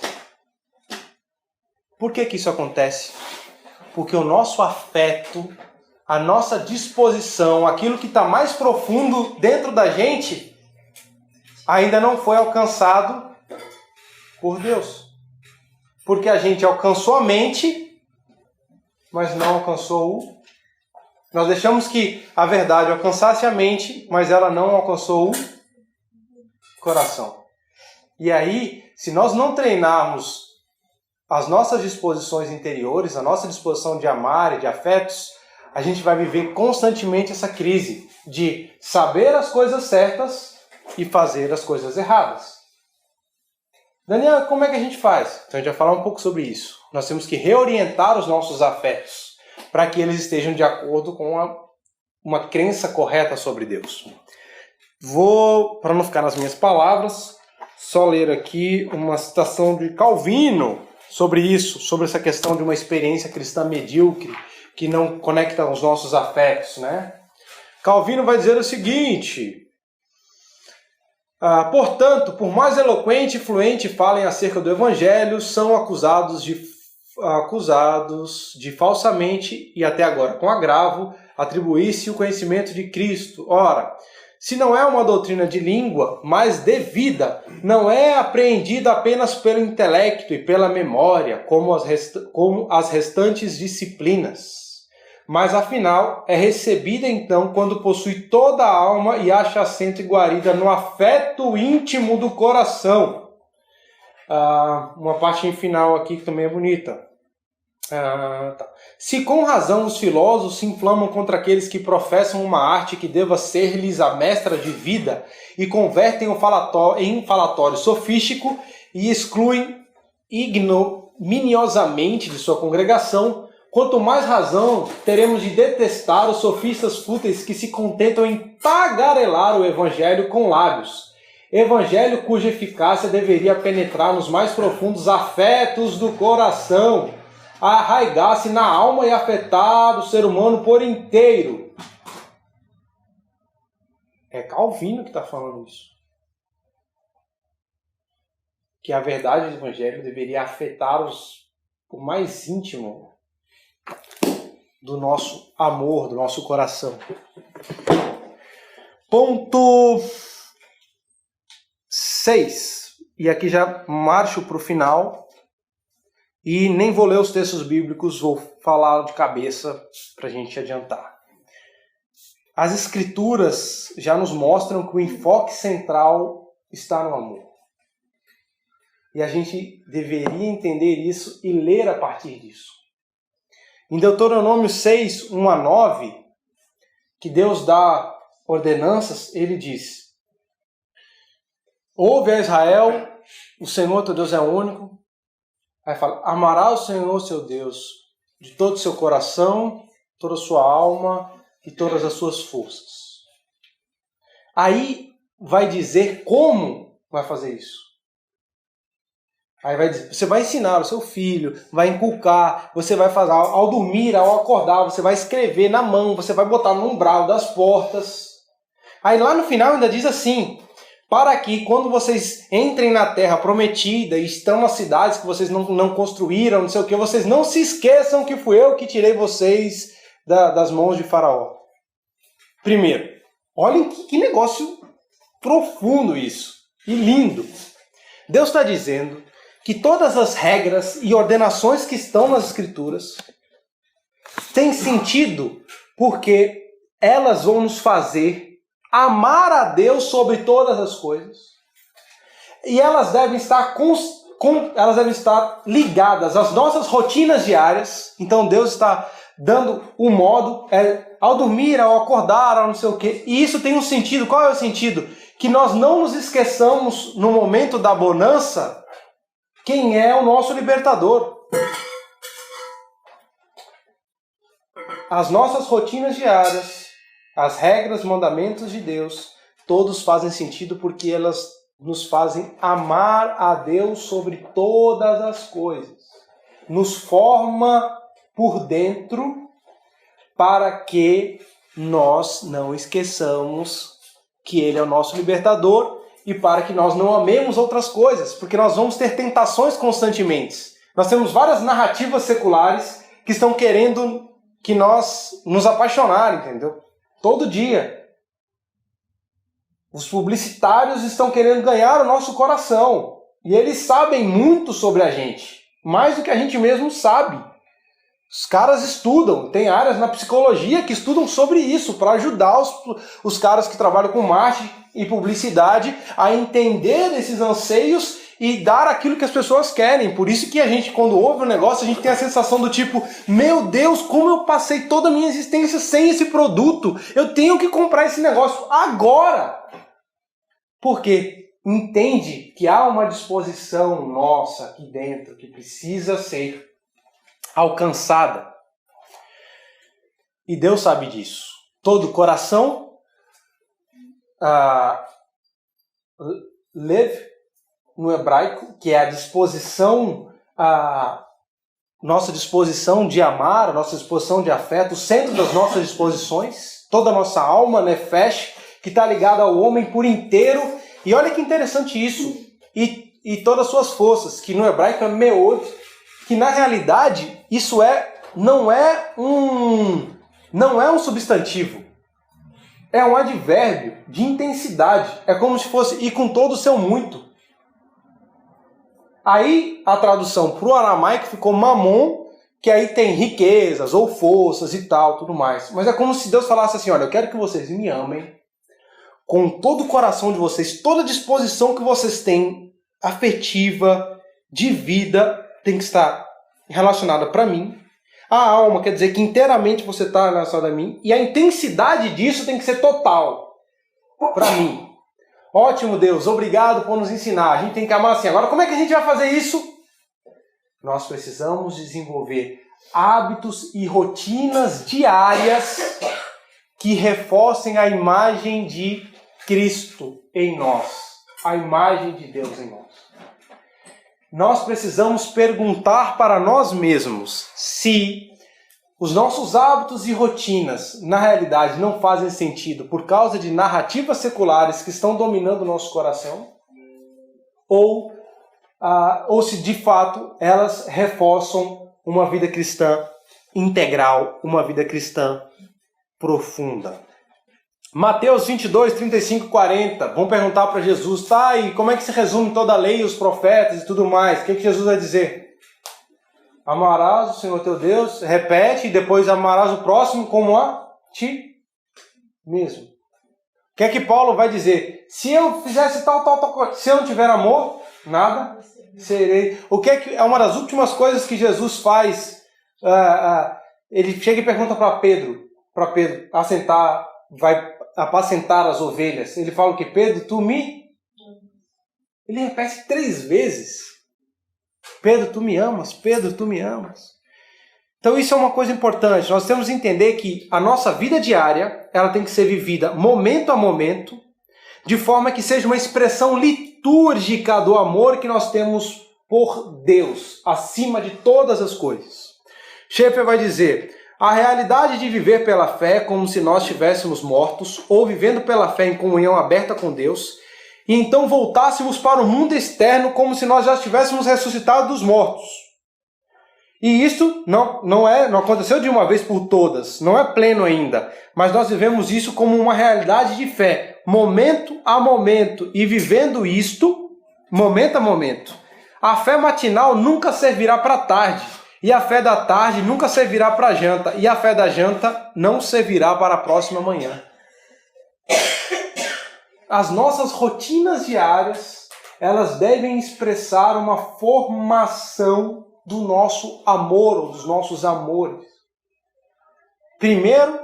Por que isso acontece? Porque o nosso afeto, a nossa disposição, aquilo que está mais profundo dentro da gente, ainda não foi alcançado por Deus. Porque a gente alcançou a mente, mas não alcançou o... Nós deixamos que a verdade alcançasse a mente, mas ela não alcançou o coração. E aí, se nós não treinarmos as nossas disposições interiores, a nossa disposição de amar e de afetos, a gente vai viver constantemente essa crise de saber as coisas certas e fazer as coisas erradas. Daniel, como é que a gente faz? Então a gente vai falar um pouco sobre isso. Nós temos que reorientar os nossos afetos para que eles estejam de acordo com uma crença correta sobre Deus. Vou, para não ficar nas minhas palavras, só ler aqui uma citação de Calvino sobre isso, sobre essa questão de uma experiência cristã medíocre que não conecta os nossos afetos, né? Calvino vai dizer o seguinte: portanto, por mais eloquente e fluente falem acerca do Evangelho, são acusados de falsamente e até agora com agravo atribuir-se o conhecimento de Cristo. Ora, se não é uma doutrina de língua, mas de vida, não é apreendida apenas pelo intelecto e pela memória, como as restantes disciplinas, mas afinal é recebida então quando possui toda a alma e acha assento e guarida no afeto íntimo do coração. uma parte final aqui que também é bonita. Tá. Se com razão os filósofos se inflamam contra aqueles que professam uma arte que deva ser-lhes a mestra de vida e convertem o em falatório sofístico e excluem ignominiosamente de sua congregação, quanto mais razão teremos de detestar os sofistas fúteis que se contentam em tagarelar o evangelho com lábios. Evangelho cuja eficácia deveria penetrar nos mais profundos afetos do coração, arraigar-se na alma e afetar o ser humano por inteiro. É Calvino que está falando isso. Que a verdade do Evangelho deveria afetar o mais íntimo do nosso amor, do nosso coração. Ponto 6. E aqui já marcho para o final. E nem vou ler os textos bíblicos, vou falar de cabeça para a gente adiantar. As Escrituras já nos mostram que o enfoque central está no amor. E a gente deveria entender isso e ler a partir disso. Em Deuteronômio 6, 1 a 9, que Deus dá ordenanças, ele diz: ouve a Israel, o Senhor teu Deus é único. Aí fala: amará o Senhor seu Deus de todo o seu coração, toda a sua alma e todas as suas forças. Aí vai dizer como vai fazer isso. Aí vai dizer, você vai ensinar o seu filho, vai inculcar, você vai fazer ao dormir, ao acordar, você vai escrever na mão, você vai botar no umbral das portas. Aí lá no final ainda diz assim: para que quando vocês entrem na terra prometida e estão nas cidades que vocês não construíram, não sei o que, vocês não se esqueçam que fui eu que tirei vocês das mãos de Faraó. Primeiro, olhem que negócio profundo isso, e lindo. Deus está dizendo que todas as regras e ordenações que estão nas Escrituras têm sentido porque elas vão nos fazer amar a Deus sobre todas as coisas. E elas devem estar ligadas às nossas rotinas diárias. Então Deus está dando um modo, ao dormir, ao acordar, ao não sei o quê. E isso tem um sentido. Qual é o sentido? Que nós não nos esqueçamos, no momento da bonança, quem é o nosso libertador. As nossas rotinas diárias, as regras, mandamentos de Deus, todos fazem sentido porque elas nos fazem amar a Deus sobre todas as coisas. Nos forma por dentro para que nós não esqueçamos que Ele é o nosso libertador e para que nós não amemos outras coisas, porque nós vamos ter tentações constantemente. Nós temos várias narrativas seculares que estão querendo que nós nos apaixonar, entendeu? Todo dia. Os publicitários estão querendo ganhar o nosso coração. E eles sabem muito sobre a gente. Mais do que a gente mesmo sabe. Os caras estudam. Tem áreas na psicologia que estudam sobre isso. Para ajudar os caras que trabalham com marketing e publicidade a entender esses anseios e dar aquilo que as pessoas querem. Por isso que a gente, quando ouve um negócio, a gente tem a sensação do tipo: meu Deus, como eu passei toda a minha existência sem esse produto. Eu tenho que comprar esse negócio agora. Porque entende que há uma disposição nossa aqui dentro que precisa ser alcançada. E Deus sabe disso. Todo coração lev, no hebraico, que é a disposição, nossa disposição de amar, a nossa disposição de afeto, o centro das nossas disposições, toda a nossa alma, nefesh, que está ligada ao homem por inteiro. E olha que interessante isso. E todas as suas forças, que no hebraico é meod, que na realidade isso não é um substantivo. É um advérbio de intensidade. É como se fosse e com todo o seu muito. Aí a tradução para o aramaico ficou mamon, que aí tem riquezas ou forças e tal, tudo mais. Mas é como se Deus falasse assim: olha, eu quero que vocês me amem com todo o coração de vocês, toda a disposição que vocês têm, afetiva, de vida tem que estar relacionada para mim. A alma quer dizer que inteiramente você está relacionado a mim. E a intensidade disso tem que ser total para mim. Ótimo, Deus, obrigado por nos ensinar. A gente tem que amar assim. Agora, como é que a gente vai fazer isso? Nós precisamos desenvolver hábitos e rotinas diárias que reforcem a imagem de Cristo em nós, a imagem de Deus em nós. Nós precisamos perguntar para nós mesmos se os nossos hábitos e rotinas, na realidade, não fazem sentido por causa de narrativas seculares que estão dominando o nosso coração, ou se de fato elas reforçam uma vida cristã integral, uma vida cristã profunda. Mateus 22, 35 e 40. Vão perguntar para Jesus, tá, e como é que se resume toda a lei, os profetas e tudo mais? O que Jesus vai dizer? Amarás o Senhor teu Deus, repete, e depois amarás o próximo como a ti mesmo. O que é que Paulo vai dizer? Se eu fizesse tal coisa, se eu não tiver amor, nada serei. O que é uma das últimas coisas que Jesus faz? Ele chega e pergunta para Pedro, vai apacentar as ovelhas. Ele fala o que? Pedro, Ele repete 3 vezes. Pedro, tu me amas. Pedro, tu me amas. Então isso é uma coisa importante. Nós temos que entender que a nossa vida diária, ela tem que ser vivida momento a momento, de forma que seja uma expressão litúrgica do amor que nós temos por Deus, acima de todas as coisas. Schaeffer vai dizer: a realidade de viver pela fé como se nós estivéssemos mortos, ou vivendo pela fé em comunhão aberta com Deus, e então voltássemos para o mundo externo como se nós já estivéssemos ressuscitados dos mortos. E isso não aconteceu de uma vez por todas, não é pleno ainda, mas nós vivemos isso como uma realidade de fé, momento a momento, e vivendo isto, momento a momento. A fé matinal nunca servirá para tarde, e a fé da tarde nunca servirá para a janta, e a fé da janta não servirá para a próxima manhã. As nossas rotinas diárias, elas devem expressar uma formação do nosso amor, ou dos nossos amores. Primeiro,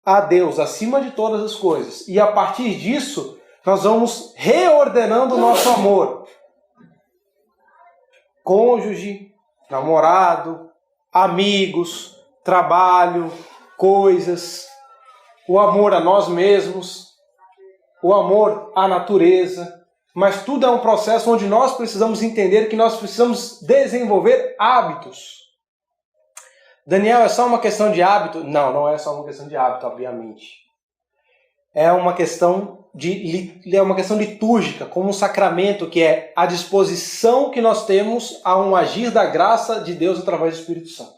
a Deus, acima de todas as coisas. E a partir disso, nós vamos reordenando o nosso amor. Cônjuge, namorado, amigos, trabalho, coisas, o amor a nós mesmos, o amor à natureza. Mas tudo é um processo onde nós precisamos entender que nós precisamos desenvolver hábitos. Daniel, é só uma questão de hábito? Não, não é só uma questão de hábito, obviamente. É uma questão litúrgica, como um sacramento, que é a disposição que nós temos a um agir da graça de Deus através do Espírito Santo.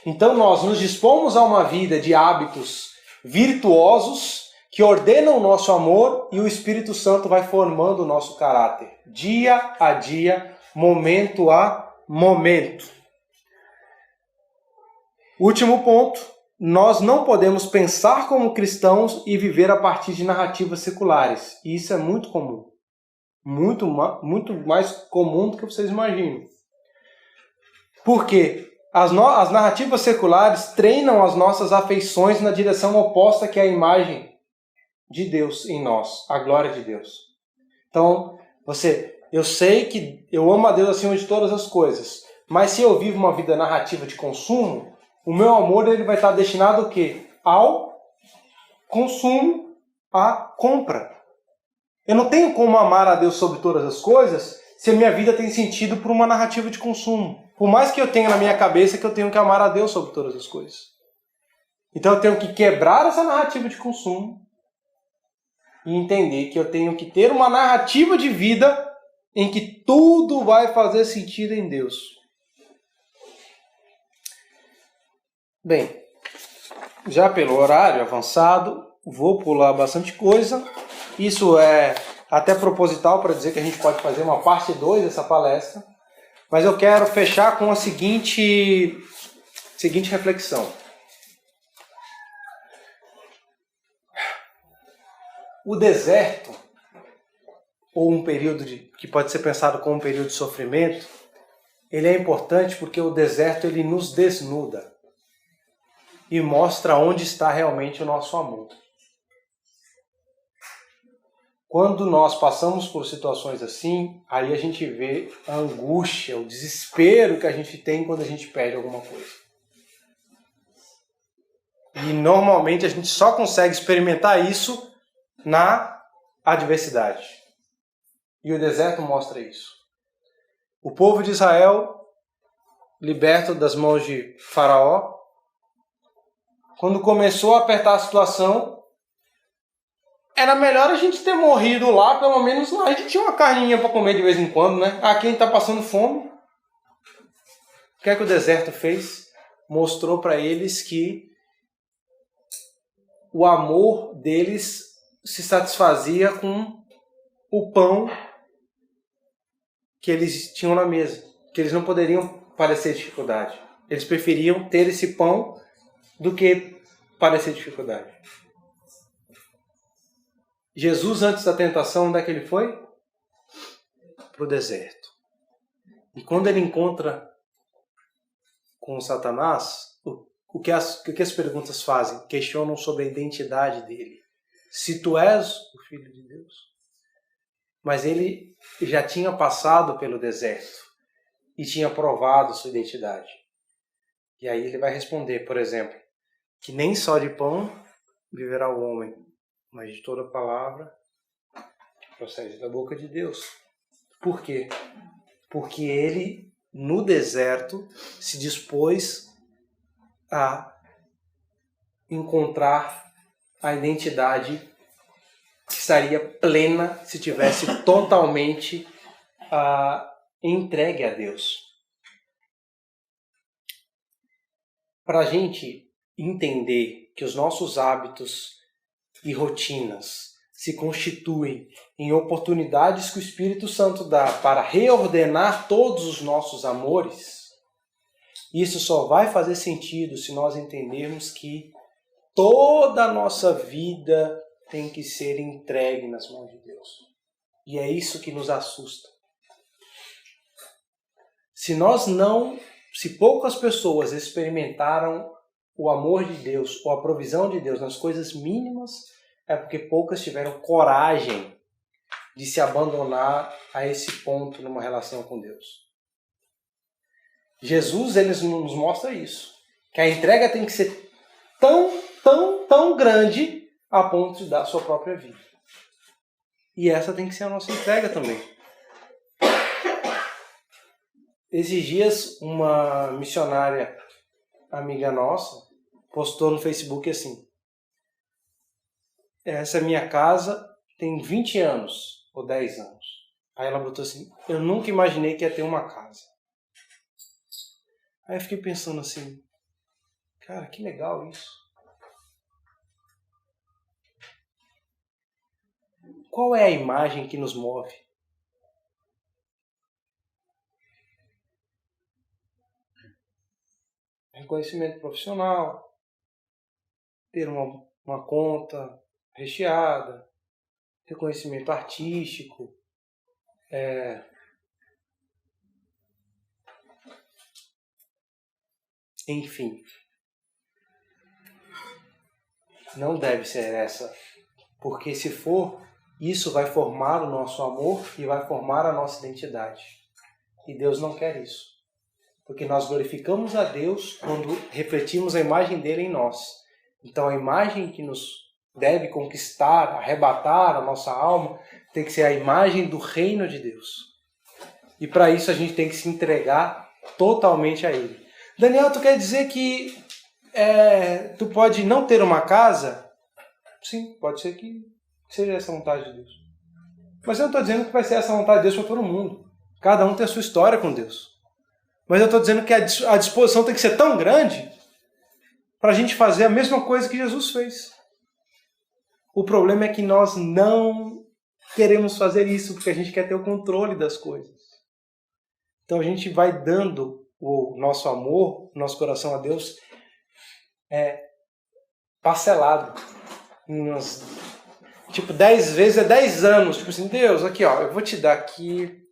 Então nós nos dispomos a uma vida de hábitos virtuosos que ordenam o nosso amor, e o Espírito Santo vai formando o nosso caráter, dia a dia, momento a momento. Último ponto, nós não podemos pensar como cristãos e viver a partir de narrativas seculares. E isso é muito comum. Muito mais comum do que vocês imaginam. Por quê? As narrativas seculares treinam as nossas afeições na direção oposta, que é a imagem de Deus em nós, a glória de Deus. Então, eu sei que eu amo a Deus acima de todas as coisas, mas se eu vivo uma vida narrativa de consumo, o meu amor ele vai estar destinado ao quê? Ao consumo, à compra. Eu não tenho como amar a Deus sobre todas as coisas se a minha vida tem sentido por uma narrativa de consumo. Por mais que eu tenha na minha cabeça que eu tenho que amar a Deus sobre todas as coisas. Então eu tenho que quebrar essa narrativa de consumo e entender que eu tenho que ter uma narrativa de vida em que tudo vai fazer sentido em Deus. Bem, já pelo horário avançado, vou pular bastante coisa. Isso é até proposital para dizer que a gente pode fazer uma parte 2 dessa palestra. Mas eu quero fechar com a seguinte reflexão. O deserto ou um período que pode ser pensado como um período de sofrimento, ele é importante porque o deserto ele nos desnuda e mostra onde está realmente o nosso amor. Quando nós passamos por situações assim, aí a gente vê a angústia, o desespero que a gente tem quando a gente perde alguma coisa. E normalmente a gente só consegue experimentar isso na adversidade. E o deserto mostra isso. O povo de Israel, liberto das mãos de Faraó, quando começou a apertar a situação, era melhor a gente ter morrido lá, pelo menos lá a gente tinha uma carninha para comer de vez em quando, né? Aqui a gente está passando fome. O que é que o deserto fez? Mostrou para eles que o amor deles se satisfazia com o pão que eles tinham na mesa, que eles não poderiam padecer dificuldade. Eles preferiam ter esse pão do que padecer dificuldade. Jesus, antes da tentação, onde é que ele foi? Para o deserto. E quando ele encontra com Satanás, o que as perguntas fazem? Questionam sobre a identidade dele. Se tu és o Filho de Deus. Mas ele já tinha passado pelo deserto e tinha provado sua identidade. E aí ele vai responder, por exemplo, que nem só de pão viverá o homem, mas de toda palavra que procede da boca de Deus. Por quê? Porque ele, no deserto, se dispôs a encontrar a identidade que estaria plena se tivesse totalmente entregue a Deus. Para a gente entender que os nossos hábitos e rotinas se constituem em oportunidades que o Espírito Santo dá para reordenar todos os nossos amores, isso só vai fazer sentido se nós entendermos que toda a nossa vida tem que ser entregue nas mãos de Deus. E é isso que nos assusta. Se poucas pessoas experimentaram o amor de Deus ou a provisão de Deus nas coisas mínimas, é porque poucas tiveram coragem de se abandonar a esse ponto numa relação com Deus. Jesus, ele nos mostra isso. Que a entrega tem que ser tão grande a ponto de dar a sua própria vida. E essa tem que ser a nossa entrega também. Esses dias, uma missionária amiga nossa postou no Facebook assim: essa minha casa tem 20 anos ou 10 anos. Aí ela botou assim: eu nunca imaginei que ia ter uma casa. Aí eu fiquei pensando assim: cara, que legal isso. Qual é a imagem que nos move? Reconhecimento profissional, ter uma conta recheada, reconhecimento artístico, enfim. Não deve ser essa, porque se for, isso vai formar o nosso amor e vai formar a nossa identidade. E Deus não quer isso. Porque nós glorificamos a Deus quando refletimos a imagem dele em nós. Então a imagem que nos deve conquistar, arrebatar a nossa alma, tem que ser a imagem do reino de Deus. E para isso a gente tem que se entregar totalmente a Ele. Daniel, tu quer dizer que tu pode não ter uma casa? Sim, pode ser que seja essa a vontade de Deus. Mas eu não estou dizendo que vai ser essa a vontade de Deus para todo mundo. Cada um tem a sua história com Deus. Mas eu estou dizendo que a disposição tem que ser tão grande para a gente fazer a mesma coisa que Jesus fez. O problema é que nós não queremos fazer isso porque a gente quer ter o controle das coisas. Então a gente vai dando o nosso amor, o nosso coração a Deus parcelado. Tipo, 10 vezes é 10 anos. Tipo assim, Deus, aqui ó, eu vou te dar aqui.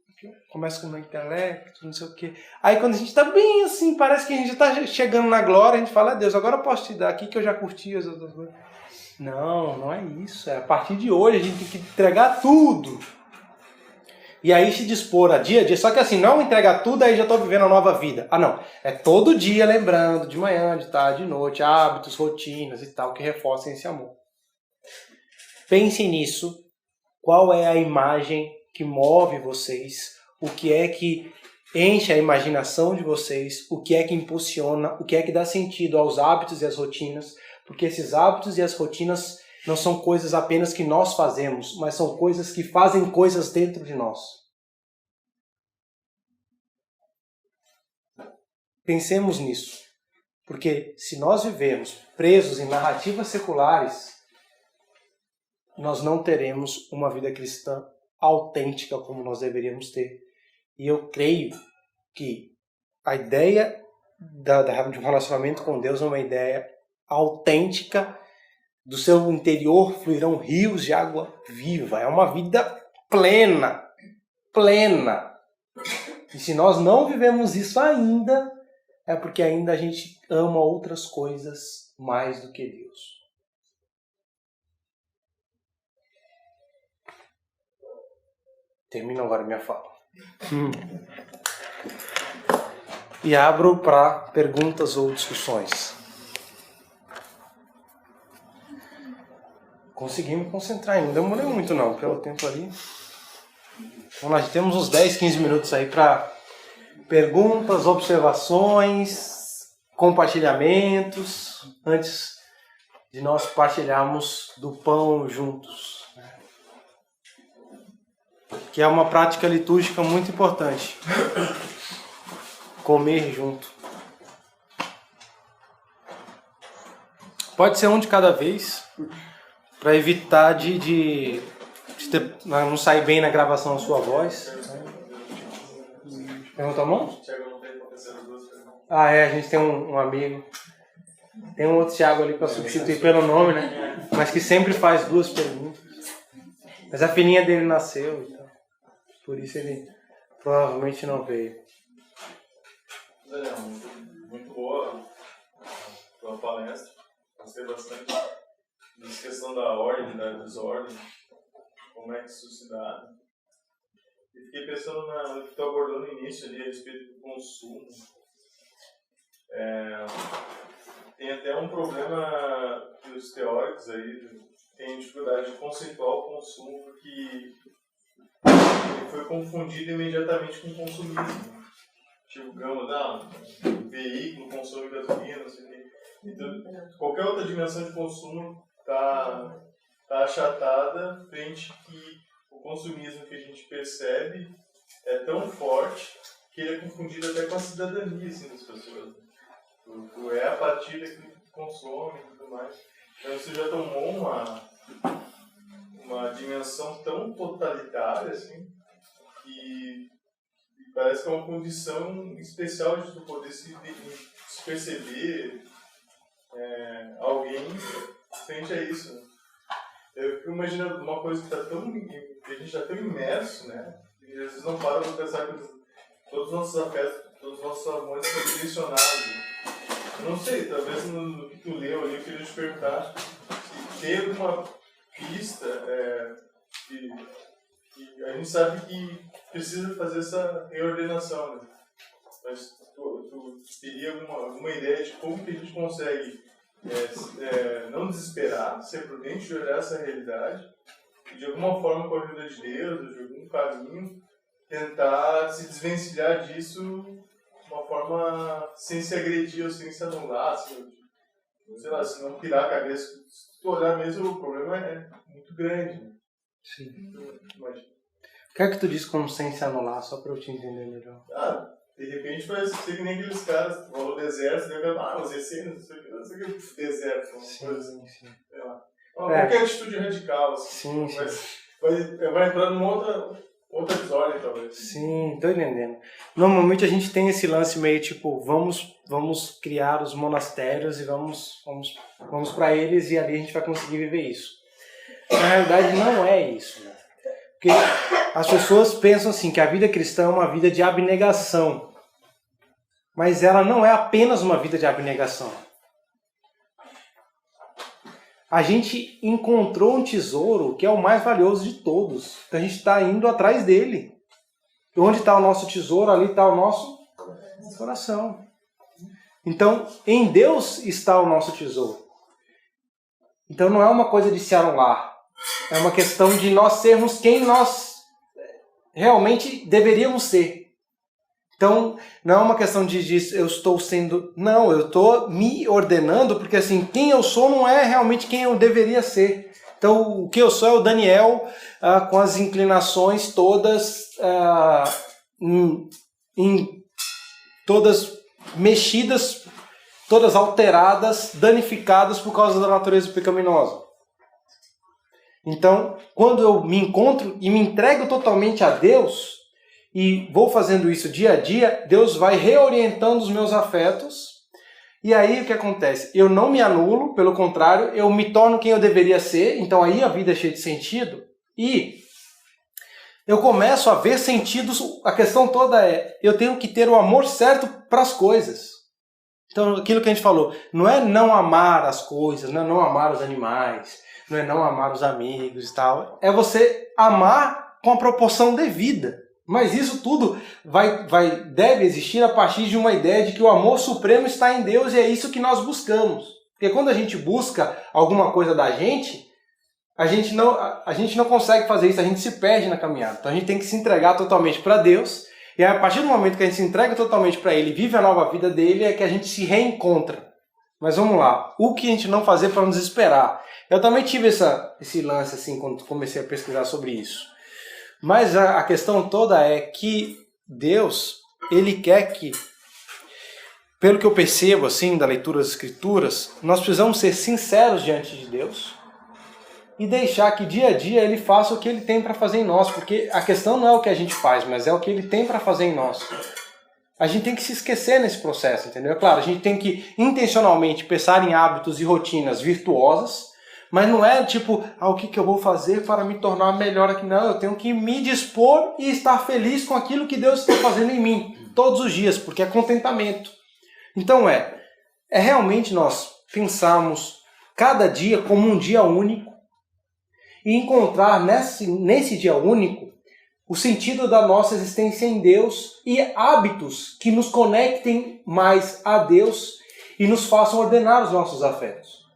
Começa com o meu intelecto, não sei o quê. Aí quando a gente tá bem assim, parece que a gente já tá chegando na glória, a gente fala, Deus, agora eu posso te dar aqui que eu já curti as outras coisas. Não, não é isso. É a partir de hoje a gente tem que entregar tudo. E aí se dispor a dia a dia. Só que assim, não entregar tudo, aí já estou vivendo a nova vida. Ah, não. É todo dia lembrando, de manhã, de tarde, de noite, hábitos, rotinas e tal, que reforcem esse amor. Pensem nisso. Qual é a imagem que move vocês? O que é que enche a imaginação de vocês? O que é que impulsiona? O que é que dá sentido aos hábitos e às rotinas? Porque esses hábitos e as rotinas não são coisas apenas que nós fazemos, mas são coisas que fazem coisas dentro de nós. Pensemos nisso. Porque se nós vivemos presos em narrativas seculares, nós não teremos uma vida cristã autêntica como nós deveríamos ter. E eu creio que a ideia de um relacionamento com Deus é uma ideia autêntica. Do seu interior fluirão rios de água viva. É uma vida plena. Plena. E se nós não vivemos isso ainda, é porque ainda a gente ama outras coisas mais do que Deus. Termino agora minha fala. E abro para perguntas ou discussões. Consegui me concentrar, não demorei muito não, pelo tempo ali. Então nós temos uns 10, 15 minutos aí para perguntas, observações, compartilhamentos, antes de nós partilharmos do pão juntos. Que é uma prática litúrgica muito importante. Comer junto. Pode ser um de cada vez, para evitar de não sair bem na gravação a sua voz. Pergunta a mão? Ah, é, a gente tem um amigo. Tem um outro Thiago ali para substituir pelo nome, né? Mas que sempre faz 2 perguntas. Mas a filhinha dele nasceu, então. Por isso ele provavelmente não veio. Daniel, muito boa a tua palestra. Gostei bastante dessa questão da ordem, da desordem, como é que isso se dá. E fiquei pensando no que tu abordou no início ali a respeito do consumo. Tem até um problema que os teóricos aí têm dificuldade de conceituar o consumo, porque ele foi confundido imediatamente com consumismo. Tipo, veículo, consome gasolina, não sei o quê. Então, qualquer outra dimensão de consumo está achatada frente que o consumismo que a gente percebe é tão forte que ele é confundido até com a cidadania assim, das pessoas. Tu é a partir daquilo que tu consome e tudo mais. Então você já tomou uma dimensão tão totalitária assim, que parece que é uma condição especial de tu poder se perceber alguém frente a isso. Né? Eu fico imaginando uma coisa que a gente está tão imerso, né? E às vezes não para para pensar que todos os nossos afetos, todos os nossos amores são direcionados. Não sei, talvez no que tu leu ali, eu queria te perguntar se tem alguma pista que a gente sabe que precisa fazer essa reordenação, né? Mas tu teria alguma ideia de como que a gente consegue não desesperar, ser prudente de olhar essa realidade e de alguma forma, com a ajuda de Deus, de algum caminho, tentar se desvencilhar disso de uma forma sem se agredir ou sem se anular, sei lá, se não pirar a cabeça. Se tu olhar mesmo, o problema é muito grande. Né? Sim. Imagina. O que é que tu diz como sem se anular, só para eu te entender melhor? De repente vai ser que nem aqueles caras que falam deserto, os essênios, não sei o que, deserto, uma coisa assim. Sim. Sei lá. Qualquer atitude radical, assim. Sim. Vai entrar numa outra desordem, talvez. Sim, tô entendendo. Normalmente a gente tem esse lance meio tipo, vamos criar os monastérios e vamos para eles e ali a gente vai conseguir viver isso. Na realidade não é isso, né? Porque as pessoas pensam assim, que a vida cristã é uma vida de abnegação. Mas ela não é apenas uma vida de abnegação. A gente encontrou um tesouro que é o mais valioso de todos. Então a gente está indo atrás dele. E onde está o nosso tesouro, ali está o nosso coração. Então, em Deus está o nosso tesouro. Então não é uma coisa de se anular. É uma questão de nós sermos quem nós realmente deveríamos ser. Então, não é uma questão de eu estou sendo... Não, eu estou me ordenando, porque assim, quem eu sou não é realmente quem eu deveria ser. Então, o que eu sou é o Daniel, com as inclinações todas, todas mexidas, todas alteradas, danificadas por causa da natureza pecaminosa. Então, quando eu me encontro e me entrego totalmente a Deus, e vou fazendo isso dia a dia, Deus vai reorientando os meus afetos. E aí o que acontece? Eu não me anulo, pelo contrário, eu me torno quem eu deveria ser. Então aí a vida é cheia de sentido. E eu começo a ver sentidos. A questão toda é, eu tenho que ter o amor certo para as coisas. Então aquilo que a gente falou, não é não amar as coisas, não é não amar os animais, não é não amar os amigos e tal. É você amar com a proporção devida. Mas isso tudo deve existir a partir de uma ideia de que o amor supremo está em Deus e é isso que nós buscamos. Porque quando a gente busca alguma coisa da gente, a gente não consegue fazer isso, a gente se perde na caminhada. Então a gente tem que se entregar totalmente para Deus e a partir do momento que a gente se entrega totalmente para Ele e vive a nova vida dele é que a gente se reencontra. Mas vamos lá, o que a gente não fazer para nos esperar? Eu também tive esse lance assim quando comecei a pesquisar sobre isso. Mas a questão toda é que Deus, Ele quer que, pelo que eu percebo assim da leitura das Escrituras, nós precisamos ser sinceros diante de Deus e deixar que dia a dia Ele faça o que Ele tem para fazer em nós, porque a questão não é o que a gente faz, mas é o que Ele tem para fazer em nós. A gente tem que se esquecer nesse processo, entendeu? É claro, a gente tem que intencionalmente pensar em hábitos e rotinas virtuosas, mas não é tipo, o que eu vou fazer para me tornar melhor aqui? Não, eu tenho que me dispor e estar feliz com aquilo que Deus está fazendo em mim, todos os dias, porque é contentamento. Então é realmente nós pensarmos cada dia como um dia único e encontrar nesse dia único o sentido da nossa existência em Deus e hábitos que nos conectem mais a Deus e nos façam ordenar os nossos afetos.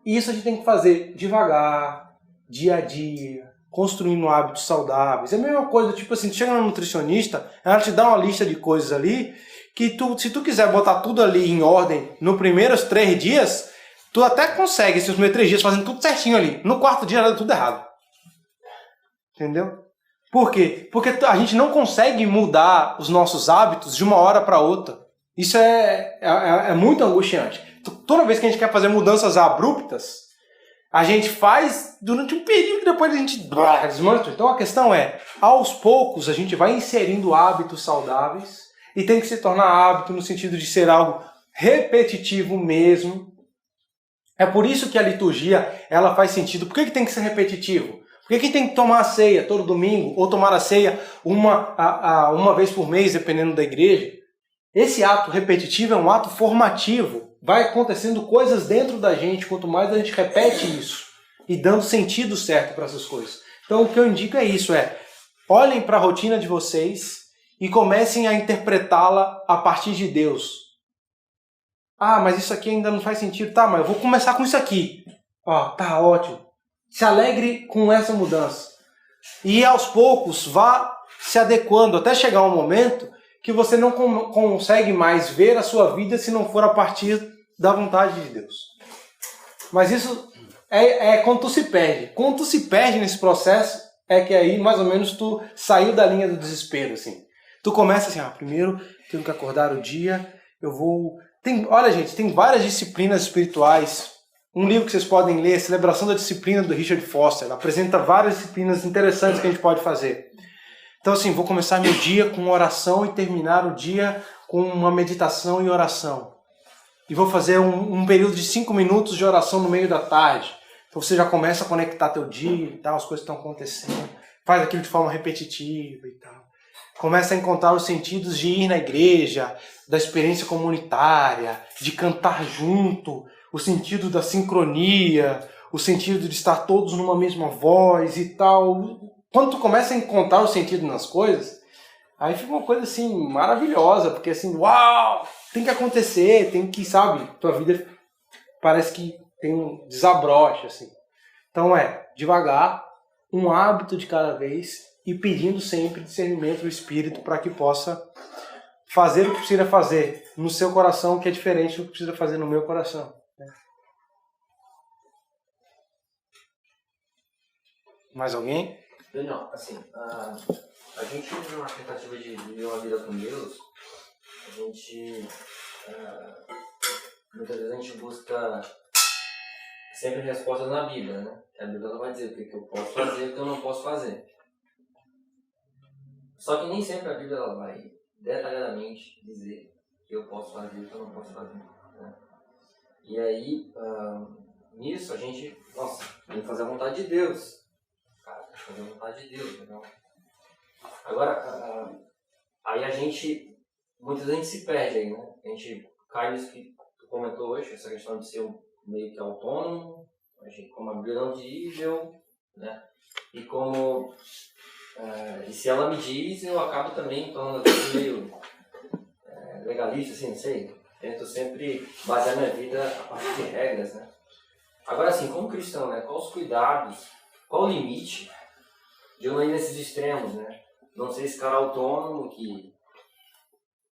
E isso a gente tem que fazer devagar, dia a dia, construindo hábitos saudáveis. É a mesma coisa, tipo assim, tu chega na nutricionista, ela te dá uma lista de coisas ali, que se tu quiser botar tudo ali em ordem nos primeiros 3 dias, tu até consegue, esses primeiros 3 dias, fazendo tudo certinho ali. No 4º dia, dá tudo errado. Entendeu? Por quê? Porque a gente não consegue mudar os nossos hábitos de uma hora para outra. Isso é muito angustiante. Toda vez que a gente quer fazer mudanças abruptas, a gente faz durante um período e depois a gente desmancha. Então a questão é, aos poucos a gente vai inserindo hábitos saudáveis e tem que se tornar hábito no sentido de ser algo repetitivo mesmo. É por isso que a liturgia ela faz sentido. Por que tem que ser repetitivo? Por que tem que tomar a ceia todo domingo ou tomar a ceia uma vez por mês, dependendo da igreja? Esse ato repetitivo é um ato formativo. Vai acontecendo coisas dentro da gente, quanto mais a gente repete isso e dando sentido certo para essas coisas. Então o que eu indico é isso, olhem para a rotina de vocês e comecem a interpretá-la a partir de Deus. Mas isso aqui ainda não faz sentido. Tá, mas eu vou começar com isso aqui. Tá ótimo. Se alegre com essa mudança. E aos poucos vá se adequando até chegar um momento que você não consegue mais ver a sua vida se não for a partir da vontade de Deus. Mas isso é quando tu se perde. Quando tu se perde nesse processo, é que aí mais ou menos tu saiu da linha do desespero, assim. Tu começa assim, primeiro tenho que acordar o dia, eu vou... Olha, gente, tem várias disciplinas espirituais. Um livro que vocês podem ler, Celebração da Disciplina, do Richard Foster. Ele apresenta várias disciplinas interessantes que a gente pode fazer. Então, assim, vou começar meu dia com oração e terminar o dia com uma meditação e oração. E vou fazer um período de 5 minutos de oração no meio da tarde. Então você já começa a conectar teu dia e tal, as coisas estão acontecendo, faz aquilo de forma repetitiva e tal. Começa a encontrar os sentidos de ir na igreja, da experiência comunitária, de cantar junto, o sentido da sincronia, o sentido de estar todos numa mesma voz e tal. Quando tu começa a encontrar o sentido nas coisas, aí fica uma coisa assim maravilhosa, porque assim, uau, tem que acontecer, tem que, sabe, tua vida parece que tem um desabroche, assim. Então devagar, um hábito de cada vez e pedindo sempre discernimento do Espírito para que possa fazer o que precisa fazer no seu coração, que é diferente do que precisa fazer no meu coração. Mais alguém? Não, assim, a gente numa tentativa de viver uma vida com Deus, a gente, muitas vezes a gente busca sempre respostas na Bíblia, né? A Bíblia não vai dizer o que eu posso fazer e o que eu não posso fazer. Só que nem sempre a Bíblia ela vai detalhadamente dizer o que eu posso fazer e o que eu não posso fazer, né? E aí, nisso a gente, tem que fazer a vontade de Deus. Cara, tem que fazer a vontade de Deus, entendeu? Agora, aí a gente, muitas vezes a gente se perde aí, né? A gente cai nisso que tu comentou hoje, essa questão de ser meio que autônomo, a gente, como a Bíblia não diz, né? E como, e se ela me diz, eu acabo também tornando meio legalista, assim, não sei. Tento sempre basear minha vida a partir de regras, né? Agora, assim, como cristão, né? Quais os cuidados, qual o limite de eu não ir nesses extremos, né? Não ser esse cara autônomo que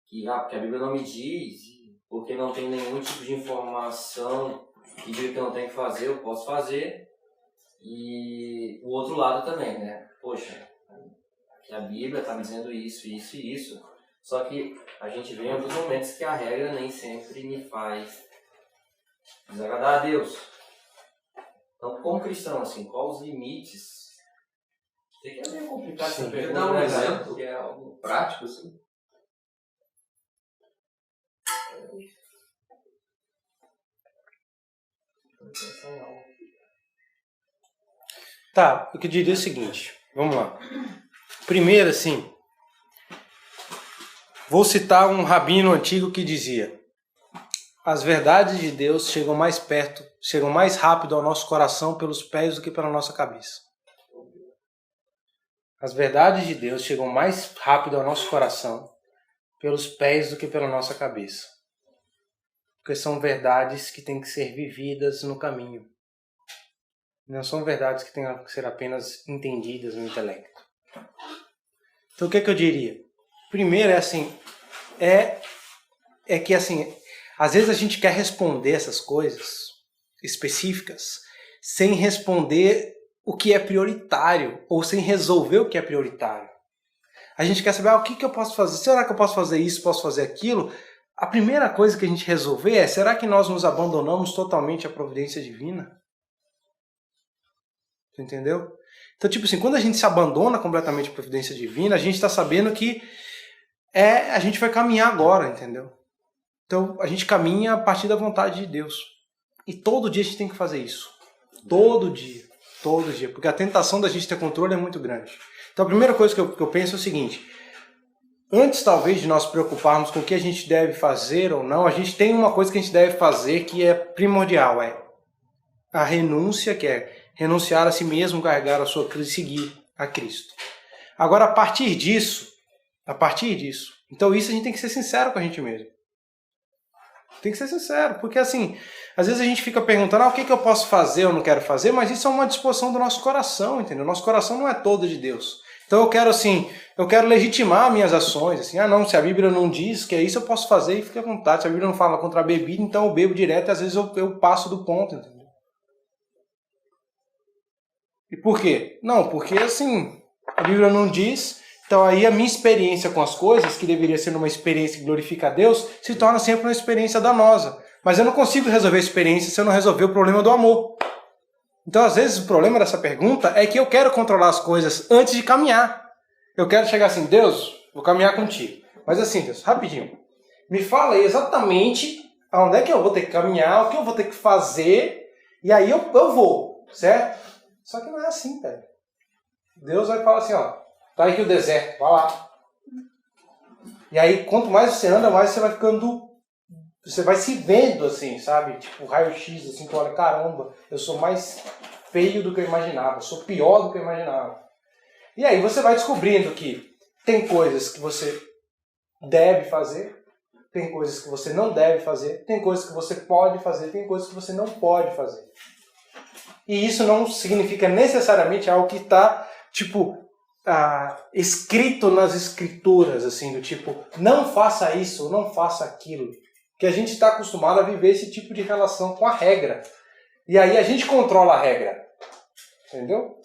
porque a Bíblia não me diz, porque não tem nenhum tipo de informação que diga que eu não tenho que fazer, eu posso fazer. E o outro lado também, né? Poxa, aqui a Bíblia está me dizendo isso, isso e isso. Só que a gente vê em alguns momentos que a regra nem sempre me faz desagradar a Deus. Então, como cristão, assim, quais os limites? Tem que é meio complicado essa pergunta. Dar um né, exemplo que é algo prático, assim. Tá, o que eu diria é o seguinte, vamos lá. Primeiro, assim, vou citar um rabino antigo que dizia: as verdades de Deus chegam mais perto, chegam mais rápido ao nosso coração pelos pés do que pela nossa cabeça. As verdades de Deus chegam mais rápido ao nosso coração pelos pés do que pela nossa cabeça. Porque são verdades que têm que ser vividas no caminho. Não são verdades que têm que ser apenas entendidas no intelecto. Então o que eu diria? Primeiro é que assim, às vezes a gente quer responder essas coisas específicas sem responder o que é prioritário ou sem resolver o que é prioritário. A gente quer saber o que eu posso fazer? Será que eu posso fazer isso? Posso fazer aquilo? A primeira coisa que a gente resolver é: será que nós nos abandonamos totalmente à providência divina? Você entendeu? Então, tipo assim, quando a gente se abandona completamente à providência divina, a gente está sabendo que a gente vai caminhar agora, entendeu? Então, a gente caminha a partir da vontade de Deus. E todo dia a gente tem que fazer isso. Todo dia. Todo dia. Porque a tentação da gente ter controle é muito grande. Então, a primeira coisa que eu penso é o seguinte: antes, talvez, de nós preocuparmos com o que a gente deve fazer ou não, a gente tem uma coisa que a gente deve fazer que é primordial, é a renúncia, que é renunciar a si mesmo, carregar a sua cruz e seguir a Cristo. Agora, a partir disso, então isso a gente tem que ser sincero com a gente mesmo. Tem que ser sincero, porque assim, às vezes a gente fica perguntando, o que eu posso fazer ou não quero fazer, mas isso é uma disposição do nosso coração, entendeu? Nosso coração não é todo de Deus. Então eu quero legitimar minhas ações, assim, não, se a Bíblia não diz que é isso, eu posso fazer e fique à vontade. Se a Bíblia não fala contra a bebida, então eu bebo direto e às vezes eu passo do ponto, entendeu? E por quê? Não, porque assim, a Bíblia não diz, então aí a minha experiência com as coisas, que deveria ser uma experiência que glorifica a Deus, se torna sempre uma experiência danosa. Mas eu não consigo resolver a experiência se eu não resolver o problema do amor. Então, às vezes, o problema dessa pergunta é que eu quero controlar as coisas antes de caminhar. Eu quero chegar assim: Deus, vou caminhar contigo. Mas assim, Deus, rapidinho, me fala aí exatamente aonde é que eu vou ter que caminhar, o que eu vou ter que fazer, e aí eu vou. certo? Só que não é assim, velho. Deus vai falar assim, ó, tá aqui o deserto, vai lá. E aí, quanto mais você anda, mais você vai ficando, você vai se vendo assim, sabe? Tipo, raio-x, assim, tu olha, caramba, eu sou mais feio do que eu imaginava, eu sou pior do que eu imaginava. E aí você vai descobrindo que tem coisas que você deve fazer, tem coisas que você não deve fazer, tem coisas que você pode fazer, tem coisas que você não pode fazer. E isso não significa necessariamente algo que está, tipo, escrito nas escrituras, assim, do tipo, não faça isso, não faça aquilo. Que a gente está acostumado a viver esse tipo de relação com a regra. E aí a gente controla a regra. Entendeu?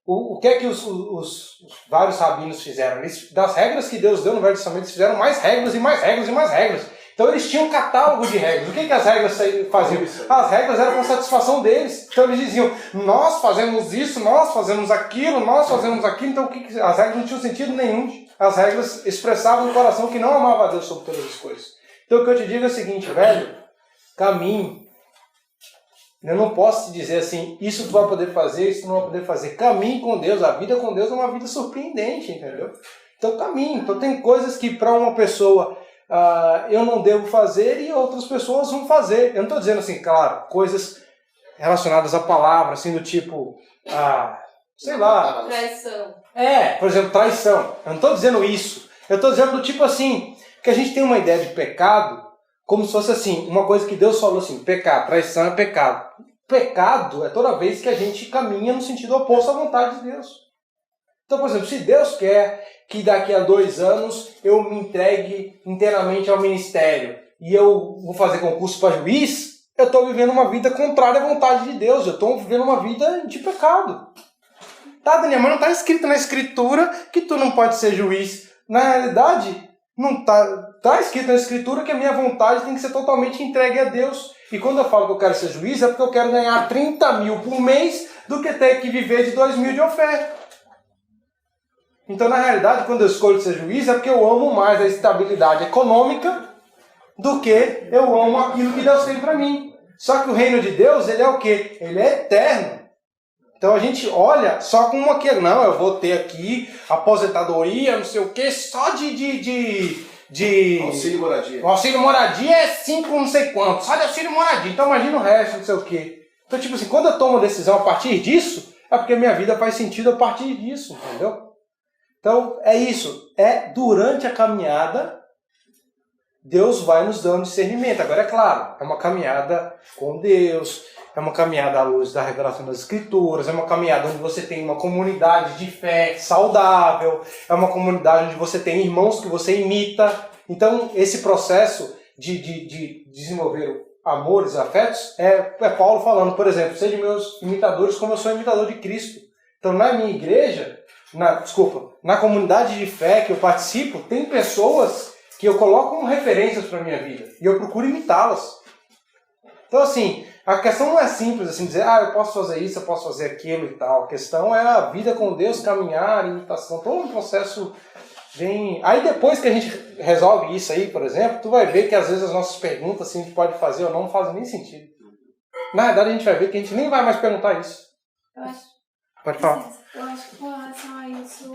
O que é que os vários rabinos fizeram? Eles, das regras que Deus deu no Velho Testamento, eles fizeram mais regras e mais regras e mais regras. Então eles tinham um catálogo de regras. O que as regras faziam? As regras eram para satisfação deles. Então eles diziam, nós fazemos isso, nós fazemos aquilo, nós fazemos aquilo. Então as regras não tinham sentido nenhum. As regras expressavam no coração que não amava a Deus sobre todas as coisas. Então o que eu te digo é o seguinte, velho, caminhe. Eu não posso te dizer assim, isso tu vai poder fazer, isso tu não vai poder fazer. Caminhe com Deus, a vida com Deus é uma vida surpreendente, entendeu? Então caminhe. Então tem coisas que para uma pessoa eu não devo fazer e outras pessoas vão fazer. Eu não estou dizendo assim, claro, coisas relacionadas à palavra, assim, do tipo, sei lá. Traição. Por exemplo, traição. Eu não estou dizendo isso. Eu estou dizendo do tipo assim, que a gente tem uma ideia de pecado como se fosse assim, uma coisa que Deus falou assim, pecado, traição é pecado. Pecado é toda vez que a gente caminha no sentido oposto à vontade de Deus. Então, por exemplo, se Deus quer que daqui a 2 anos eu me entregue inteiramente ao ministério e eu vou fazer concurso para juiz, eu estou vivendo uma vida contrária à vontade de Deus. Eu estou vivendo uma vida de pecado. Tá, Daniel, mas não está escrito na Escritura que tu não pode ser juiz. Na realidade, não está escrito na Escritura que a minha vontade tem que ser totalmente entregue a Deus. E quando eu falo que eu quero ser juiz, é porque eu quero ganhar 30 mil por mês do que ter que viver de 2 mil de oferta. Então, na realidade, quando eu escolho ser juiz, é porque eu amo mais a estabilidade econômica do que eu amo aquilo que Deus tem para mim. Só que o reino de Deus, ele é o quê? Ele é eterno. Então a gente olha só com não, eu vou ter aqui aposentadoria, não sei o quê, só de auxílio moradia. O auxílio moradia é 5 não sei quanto, só de auxílio moradia. Então imagina o resto, não sei o quê. Então, tipo assim, quando eu tomo uma decisão a partir disso, é porque minha vida faz sentido a partir disso, entendeu? Então, é isso. Durante a caminhada, Deus vai nos dando discernimento. Agora, é claro, é uma caminhada com Deus, é uma caminhada à luz da revelação das Escrituras, é uma caminhada onde você tem uma comunidade de fé saudável, é uma comunidade onde você tem irmãos que você imita. Então, esse processo de desenvolver amores, afetos, é Paulo falando, por exemplo, sejam meus imitadores como eu sou imitador de Cristo. Então, na minha igreja, na comunidade de fé que eu participo, tem pessoas que eu coloco como referências para a minha vida e eu procuro imitá-las. Então, assim, a questão não é simples, assim, dizer, eu posso fazer isso, eu posso fazer aquilo e tal. A questão é a vida com Deus, caminhar, imitação, todo um processo bem... Aí depois que a gente resolve isso aí, por exemplo, tu vai ver que às vezes as nossas perguntas, assim, a gente pode fazer ou não fazem nem sentido. Na verdade, a gente vai ver que a gente nem vai mais perguntar isso. Eu acho... Pode falar. Eu acho que com relação a isso,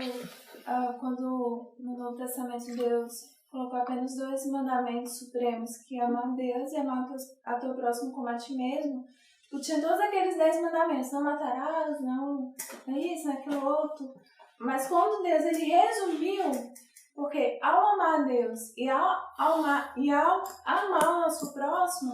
quando no Novo Testamento Deus colocou apenas 2 mandamentos supremos, que é amar a Deus e amar a teu próximo como a ti mesmo, tinha todos aqueles 10 mandamentos, não matarás, não isso, não aquilo outro. Mas quando Deus ele resumiu, porque ao amar a Deus e ao amar o nosso próximo,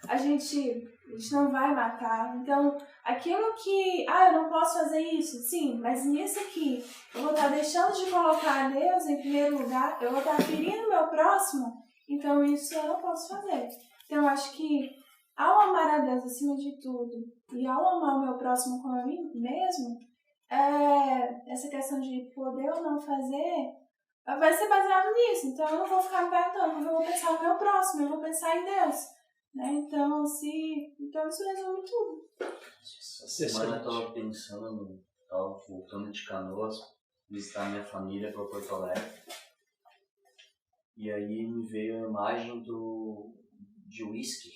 a gente não vai matar. Então, aquilo que, eu não posso fazer isso, sim, mas nisso aqui, eu vou estar deixando de colocar a Deus em primeiro lugar, eu vou estar ferindo o meu próximo, então isso eu não posso fazer. Então, eu acho que ao amar a Deus acima de tudo e ao amar o meu próximo como a mim mesmo, essa questão de poder ou não fazer vai ser baseado nisso. Então, eu não vou ficar me perguntando, porque eu vou pensar no meu próximo, eu vou pensar em Deus. Então, isso resume tudo. Essa semana eu estava pensando, estava voltando de Canoas, visitar minha família para Porto Alegre. E aí me veio a imagem de uísque,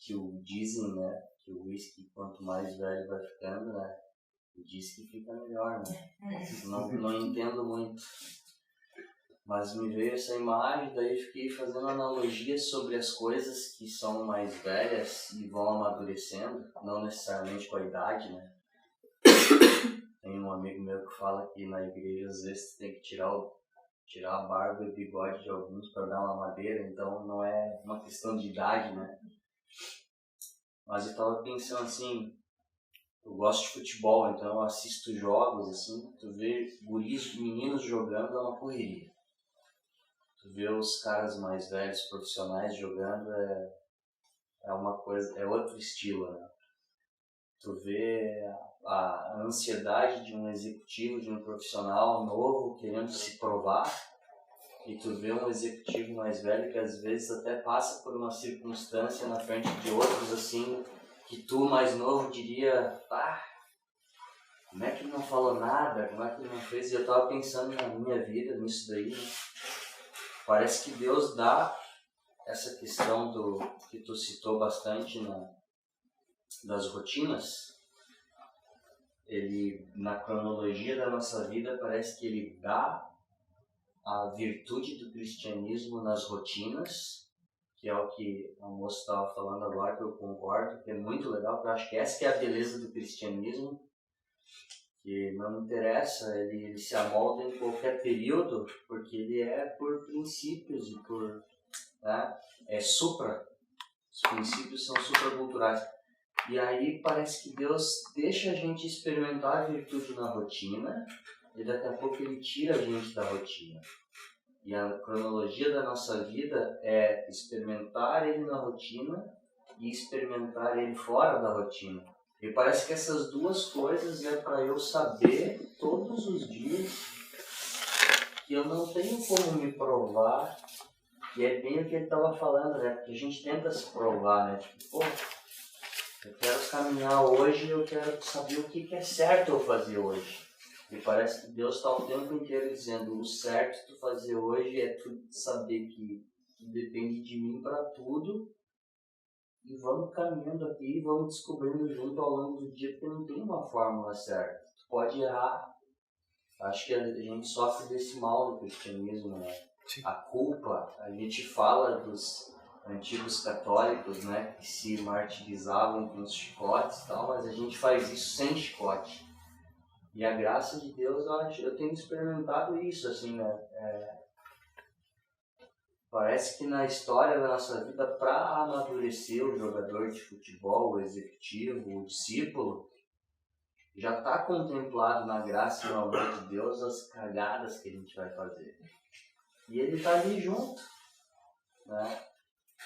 que dizem, né, que o whisky, quanto mais velho vai ficando, né? Diz que fica melhor, né? Não entendo muito. Mas me veio essa imagem, daí fiquei fazendo analogia sobre as coisas que são mais velhas e vão amadurecendo, não necessariamente com a idade, né? Tem um amigo meu que fala que na igreja às vezes tem que tirar a barba e o bigode de alguns para dar uma madeira, então não é uma questão de idade, né? Mas eu tava pensando assim, eu gosto de futebol, então eu assisto jogos assim, tu vê guris, meninos jogando é uma correria. Tu vê os caras mais velhos, profissionais jogando é uma coisa, é outro estilo, né? Tu vê a ansiedade de um executivo, de um profissional novo querendo se provar, e tu vê um executivo mais velho que às vezes até passa por uma circunstância na frente de outros assim, que tu mais novo diria, como é que ele não falou nada, como é que ele não fez? E eu tava pensando na minha vida, nisso daí, né? Parece que Deus dá essa questão que tu citou bastante das rotinas. Ele, na cronologia da nossa vida, parece que ele dá a virtude do cristianismo nas rotinas, que é o que o moço estava falando agora, que eu concordo, que é muito legal, porque eu acho que essa que é a beleza do cristianismo, que não interessa, ele se amolda em qualquer período, porque ele é por princípios e por... Né, os princípios são supraculturais. E aí parece que Deus deixa a gente experimentar a virtude na rotina, e daqui a pouco ele tira a gente da rotina. E a cronologia da nossa vida é experimentar ele na rotina e experimentar ele fora da rotina. E parece que essas duas coisas é para eu saber todos os dias que eu não tenho como me provar. E é bem o que ele estava falando, né? Porque a gente tenta se provar, né? Tipo, eu quero caminhar hoje, eu quero saber o que é certo eu fazer hoje. E parece que Deus está o tempo inteiro dizendo, o certo tu fazer hoje é tu saber que depende de mim para tudo. E vamos caminhando aqui e vamos descobrindo junto ao longo do dia, porque não tem uma fórmula certa. Tu pode errar. Acho que a gente sofre desse mal do cristianismo, né? Sim. A culpa, a gente fala dos antigos católicos, né, que se martirizavam com os chicotes e tal, mas a gente faz isso sem chicote. E a graça de Deus, eu tenho experimentado isso, assim, né? Parece que na história da nossa vida, para amadurecer o jogador de futebol, o executivo, o discípulo, já está contemplado na graça e no amor de Deus as cagadas que a gente vai fazer. E ele está ali junto, né?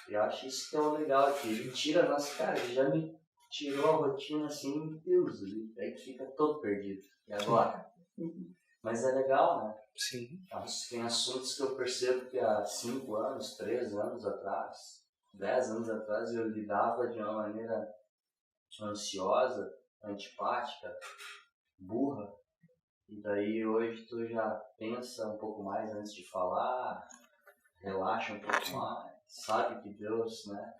Eu acho isso que é o legal, que ele tira a nossa cara, ele já me tirou a rotina assim, Deus, aí tu fica todo perdido. E agora? Mas é legal, né? Sim. Tem assuntos que eu percebo que há 5 anos, 3 anos atrás, 10 anos atrás, eu lidava de uma maneira ansiosa, antipática, burra. E daí hoje tu já pensa um pouco mais antes de falar, relaxa um pouco mais, sabe que Deus, né?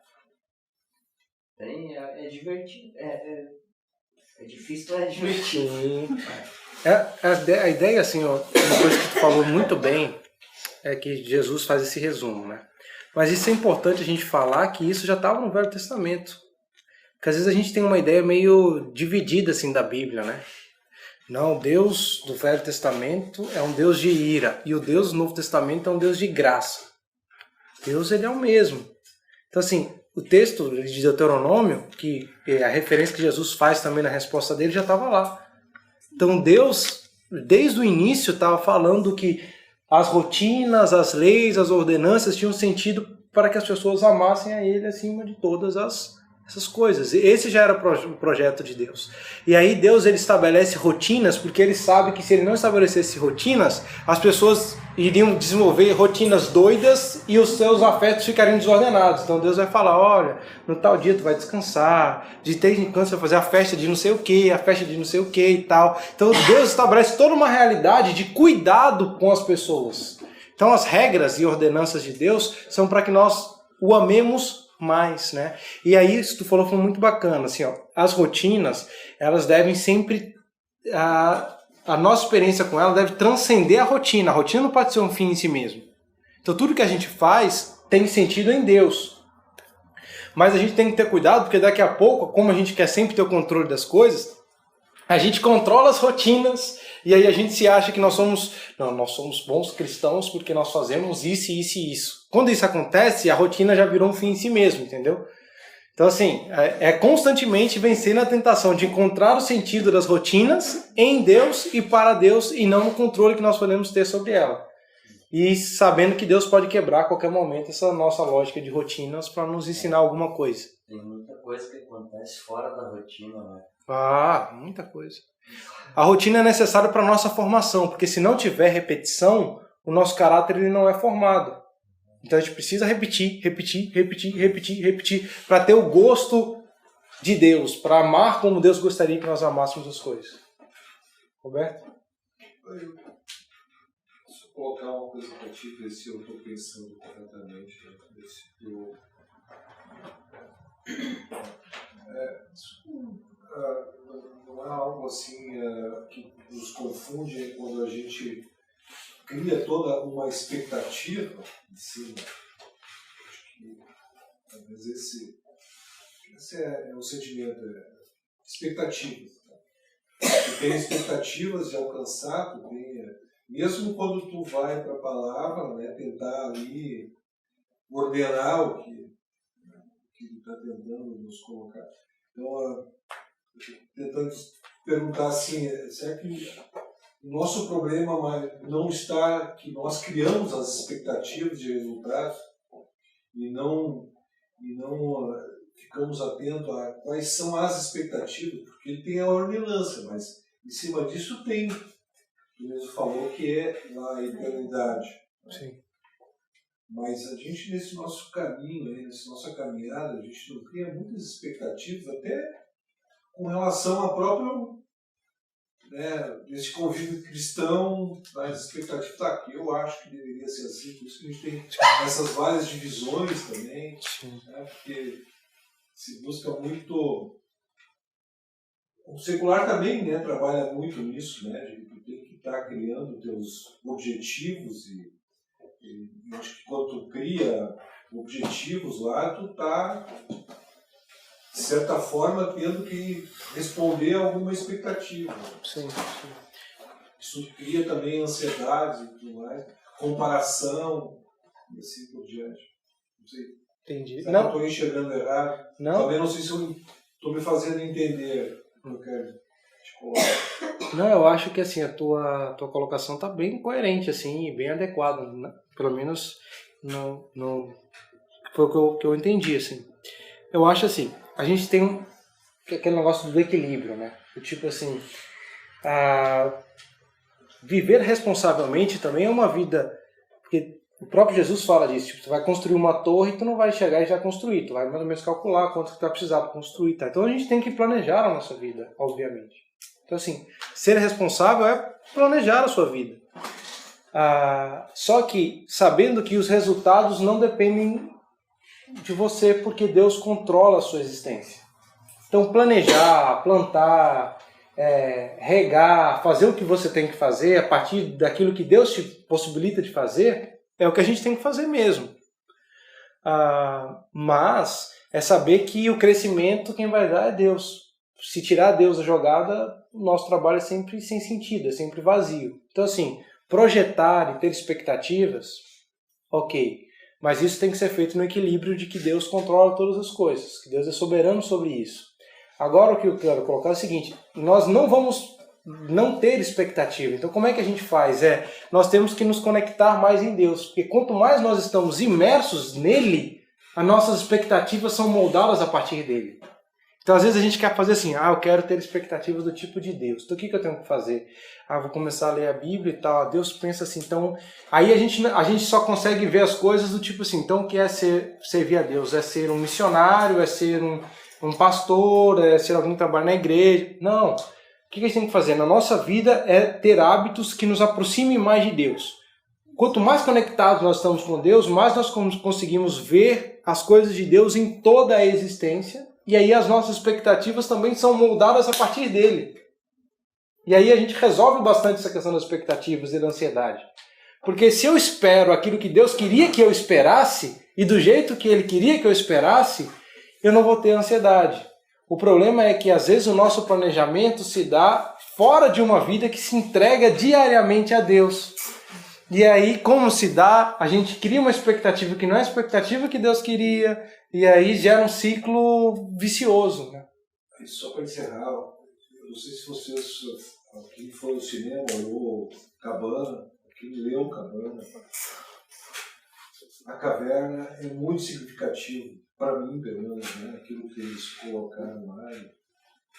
É divertido, é difícil, mas é divertido. Sim. A ideia, assim, ó, uma coisa que tu falou muito bem, é que Jesus faz esse resumo, né? Mas isso é importante a gente falar que isso já estava no Velho Testamento. Porque às vezes a gente tem uma ideia meio dividida, assim, da Bíblia, né? Não, o Deus do Velho Testamento é um Deus de ira, e o Deus do Novo Testamento é um Deus de graça. Deus, ele é o mesmo. Então, assim, o texto de Deuteronômio, que é a referência que Jesus faz também na resposta dele, já estava lá. Então Deus, desde o início, estava falando que as rotinas, as leis, as ordenanças tinham sentido para que as pessoas amassem a Ele acima de todas essas coisas. Esse já era o projeto de Deus. E aí Deus, ele estabelece rotinas, porque ele sabe que se ele não estabelecesse rotinas, as pessoas iriam desenvolver rotinas doidas e os seus afetos ficariam desordenados. Então Deus vai falar, olha, no tal dia tu vai descansar, de ter em quando você vai fazer a festa de não sei o que, a festa de não sei o que e tal. Então Deus estabelece toda uma realidade de cuidado com as pessoas. Então as regras e ordenanças de Deus são para que nós o amemos mais, né? E aí, isso que tu falou foi muito bacana, assim, ó, as rotinas, elas devem sempre, a nossa experiência com ela deve transcender a rotina não pode ser um fim em si mesmo. Então tudo que a gente faz tem sentido em Deus. Mas a gente tem que ter cuidado, porque daqui a pouco, como a gente quer sempre ter o controle das coisas, a gente controla as rotinas e aí a gente se acha que nós somos bons cristãos porque nós fazemos isso, isso e isso. Quando isso acontece, a rotina já virou um fim em si mesmo, entendeu? Então, assim, é constantemente vencer na tentação de encontrar o sentido das rotinas em Deus e para Deus e não no controle que nós podemos ter sobre ela. E sabendo que Deus pode quebrar a qualquer momento essa nossa lógica de rotinas para nos ensinar alguma coisa. Tem muita coisa que acontece fora da rotina, né? Muita coisa. A rotina é necessária para a nossa formação, porque se não tiver repetição, o nosso caráter ele não é formado. Então a gente precisa repetir para ter o gosto de Deus, para amar como Deus gostaria que nós amássemos as coisas. Roberto? Deixa eu colocar uma coisa para ti, ver se eu estou pensando corretamente. Não é algo assim que nos confunde quando a gente cria toda uma expectativa em cima. Acho que talvez esse é o sentimento, expectativas. Tu tem expectativas de alcançar, mesmo quando tu vai para a palavra, né, tentar ali ordenar o que ele está tentando nos colocar. Então, tentando perguntar assim, será que o nosso problema não está que nós criamos as expectativas de resultados e não ficamos atentos a quais são as expectativas, porque ele tem a ordenança, mas em cima disso tem, o mesmo falou, que é a eternidade. Sim. Mas a gente, nesse nosso caminho, nessa nossa caminhada, a gente não cria muitas expectativas, até com relação ao próprio, desse convívio cristão, as expectativas que eu acho que deveria ser assim, por isso que a gente tem essas várias divisões também, né, porque se busca muito. O secular também, né, trabalha muito nisso, né, de tu ter que estar criando teus objetivos e acho que quando tu cria objetivos lá, tu está, de certa forma, tendo que responder a alguma expectativa. Sim. Isso cria também ansiedade e tudo mais, comparação e assim por diante. Não sei. Entendi. Será que eu estou enxergando errado? Não. Também não sei se eu estou me fazendo entender o que eu quero te colocar. Não, eu acho que assim, a tua colocação está bem coerente assim, e bem adequada, né? Pelo menos no foi o que eu entendi, assim. Eu acho assim, a gente tem aquele negócio do equilíbrio, né? O tipo assim, viver responsavelmente também é uma vida, porque o próprio Jesus fala disso, tipo, tu vai construir uma torre, tu não vai chegar e já construir, tu vai mais ou menos calcular quanto tu vai precisar para construir, tá? Então a gente tem que planejar a nossa vida, obviamente. Então assim, ser responsável é planejar a sua vida. Só que sabendo que os resultados não dependem de você, porque Deus controla a sua existência. Então planejar, plantar, regar, fazer o que você tem que fazer a partir daquilo que Deus te possibilita de fazer, é o que a gente tem que fazer mesmo. Mas é saber que o crescimento quem vai dar é Deus. Se tirar Deus da jogada, o nosso trabalho é sempre sem sentido, é sempre vazio. Então assim, projetar e ter expectativas, ok. Mas isso tem que ser feito no equilíbrio de que Deus controla todas as coisas, que Deus é soberano sobre isso. Agora o que eu quero colocar é o seguinte, nós não vamos não ter expectativa. Então como é que a gente faz? Nós temos que nos conectar mais em Deus, porque quanto mais nós estamos imersos nele, as nossas expectativas são moldadas a partir dele. Então às vezes a gente quer fazer assim, eu quero ter expectativas do tipo de Deus. Então o que eu tenho que fazer? Vou começar a ler a Bíblia e tal. Deus pensa assim, então... Aí a gente só consegue ver as coisas do tipo assim, então o que é servir a Deus? É ser um missionário? É ser um pastor? É ser alguém que trabalha na igreja? Não. O que a gente tem que fazer? Na nossa vida é ter hábitos que nos aproximem mais de Deus. quanto mais conectados nós estamos com Deus, mais nós conseguimos ver as coisas de Deus em toda a existência. E aí as nossas expectativas também são moldadas a partir dele. E aí a gente resolve bastante essa questão das expectativas e da ansiedade. Porque se eu espero aquilo que Deus queria que eu esperasse, e do jeito que Ele queria que eu esperasse, eu não vou ter ansiedade. O problema é que às vezes o nosso planejamento se dá fora de uma vida que se entrega diariamente a Deus. E aí, como se dá, a gente cria uma expectativa que não é a expectativa que Deus queria, e aí gera um ciclo vicioso, né? E só para encerrar, eu não sei se vocês, quem foi ao cinema, olhou Cabana, quem leu Cabana, a caverna é muito significativo, para mim, pelo menos, né? Aquilo que eles colocaram lá,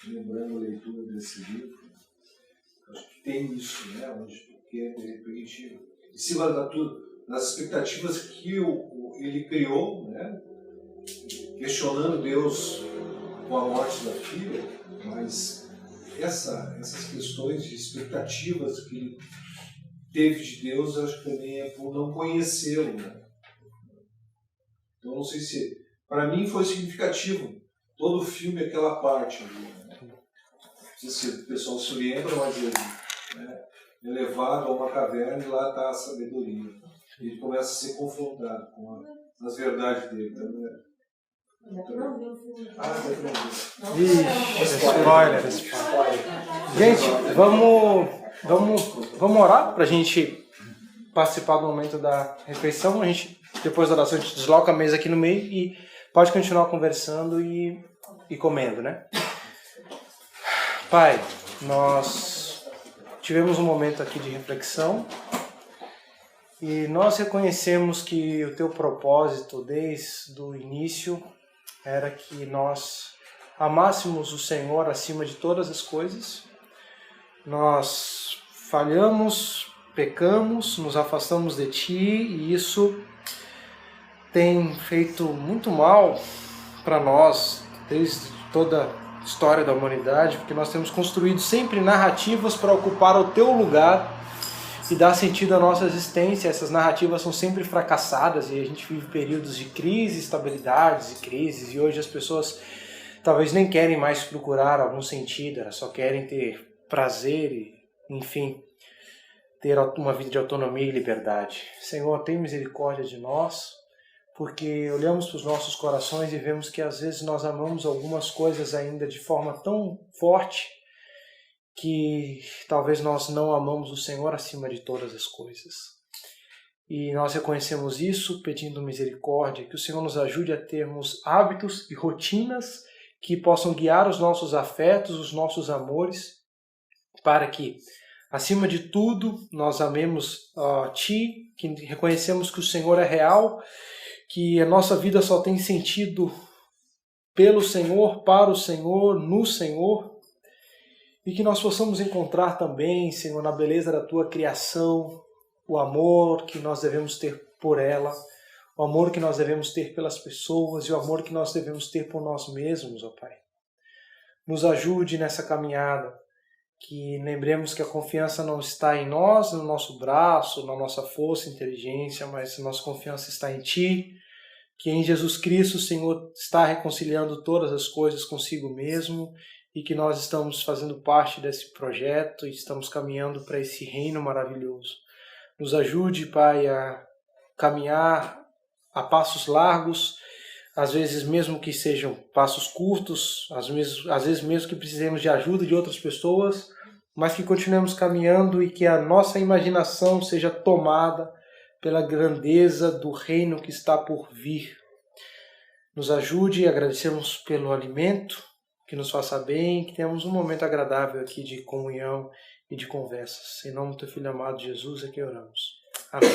lembrando a leitura desse livro, acho que tem isso, né? Onde, porque, de repente, em cima das expectativas que ele criou, né? Questionando Deus com a morte da filha, mas essas questões de expectativas que ele teve de Deus, acho que também é por não conhecê-lo, né? Então, não sei se... Para mim foi significativo todo o filme, aquela parte ali, né? Não sei se o pessoal se lembra, mas ele, né, é levado a uma caverna e lá está a sabedoria. Ele começa a ser confrontado com as verdades dele. Spoiler. Gente, vamos orar para a gente participar do momento da refeição. A gente, depois da oração, a gente desloca a mesa aqui no meio e pode continuar conversando e comendo, né? Pai, nós tivemos um momento aqui de reflexão e nós reconhecemos que o teu propósito desde o início era que nós amássemos o Senhor acima de todas as coisas. Nós falhamos, pecamos, nos afastamos de Ti e isso tem feito muito mal para nós desde toda a história da humanidade, porque nós temos construído sempre narrativas para ocupar o Teu lugar e dar sentido à nossa existência. Essas narrativas são sempre fracassadas e a gente vive períodos de crise, estabilidades e crises, e hoje as pessoas talvez nem querem mais procurar algum sentido, elas só querem ter prazer e, enfim, ter uma vida de autonomia e liberdade. Senhor, tem misericórdia de nós, porque olhamos para os nossos corações e vemos que às vezes nós amamos algumas coisas ainda de forma tão forte que talvez nós não amamos o Senhor acima de todas as coisas. E nós reconhecemos isso pedindo misericórdia, que o Senhor nos ajude a termos hábitos e rotinas que possam guiar os nossos afetos, os nossos amores, para que, acima de tudo, nós amemos a Ti, que reconhecemos que o Senhor é real, que a nossa vida só tem sentido pelo Senhor, para o Senhor, no Senhor, e que nós possamos encontrar também, Senhor, na beleza da Tua criação, o amor que nós devemos ter por ela, o amor que nós devemos ter pelas pessoas e o amor que nós devemos ter por nós mesmos, ó Pai. Nos ajude nessa caminhada, que lembremos que a confiança não está em nós, no nosso braço, na nossa força, inteligência, mas a nossa confiança está em Ti, que em Jesus Cristo o Senhor está reconciliando todas as coisas consigo mesmo e que nós estamos fazendo parte desse projeto e estamos caminhando para esse reino maravilhoso. Nos ajude, Pai, a caminhar a passos largos, às vezes mesmo que sejam passos curtos, às vezes mesmo que precisemos de ajuda de outras pessoas, mas que continuemos caminhando e que a nossa imaginação seja tomada pela grandeza do reino que está por vir. Nos ajude e agradecemos pelo alimento, que nos faça bem, que tenhamos um momento agradável aqui de comunhão e de conversas. Em nome do Teu Filho amado Jesus é que oramos. Amém.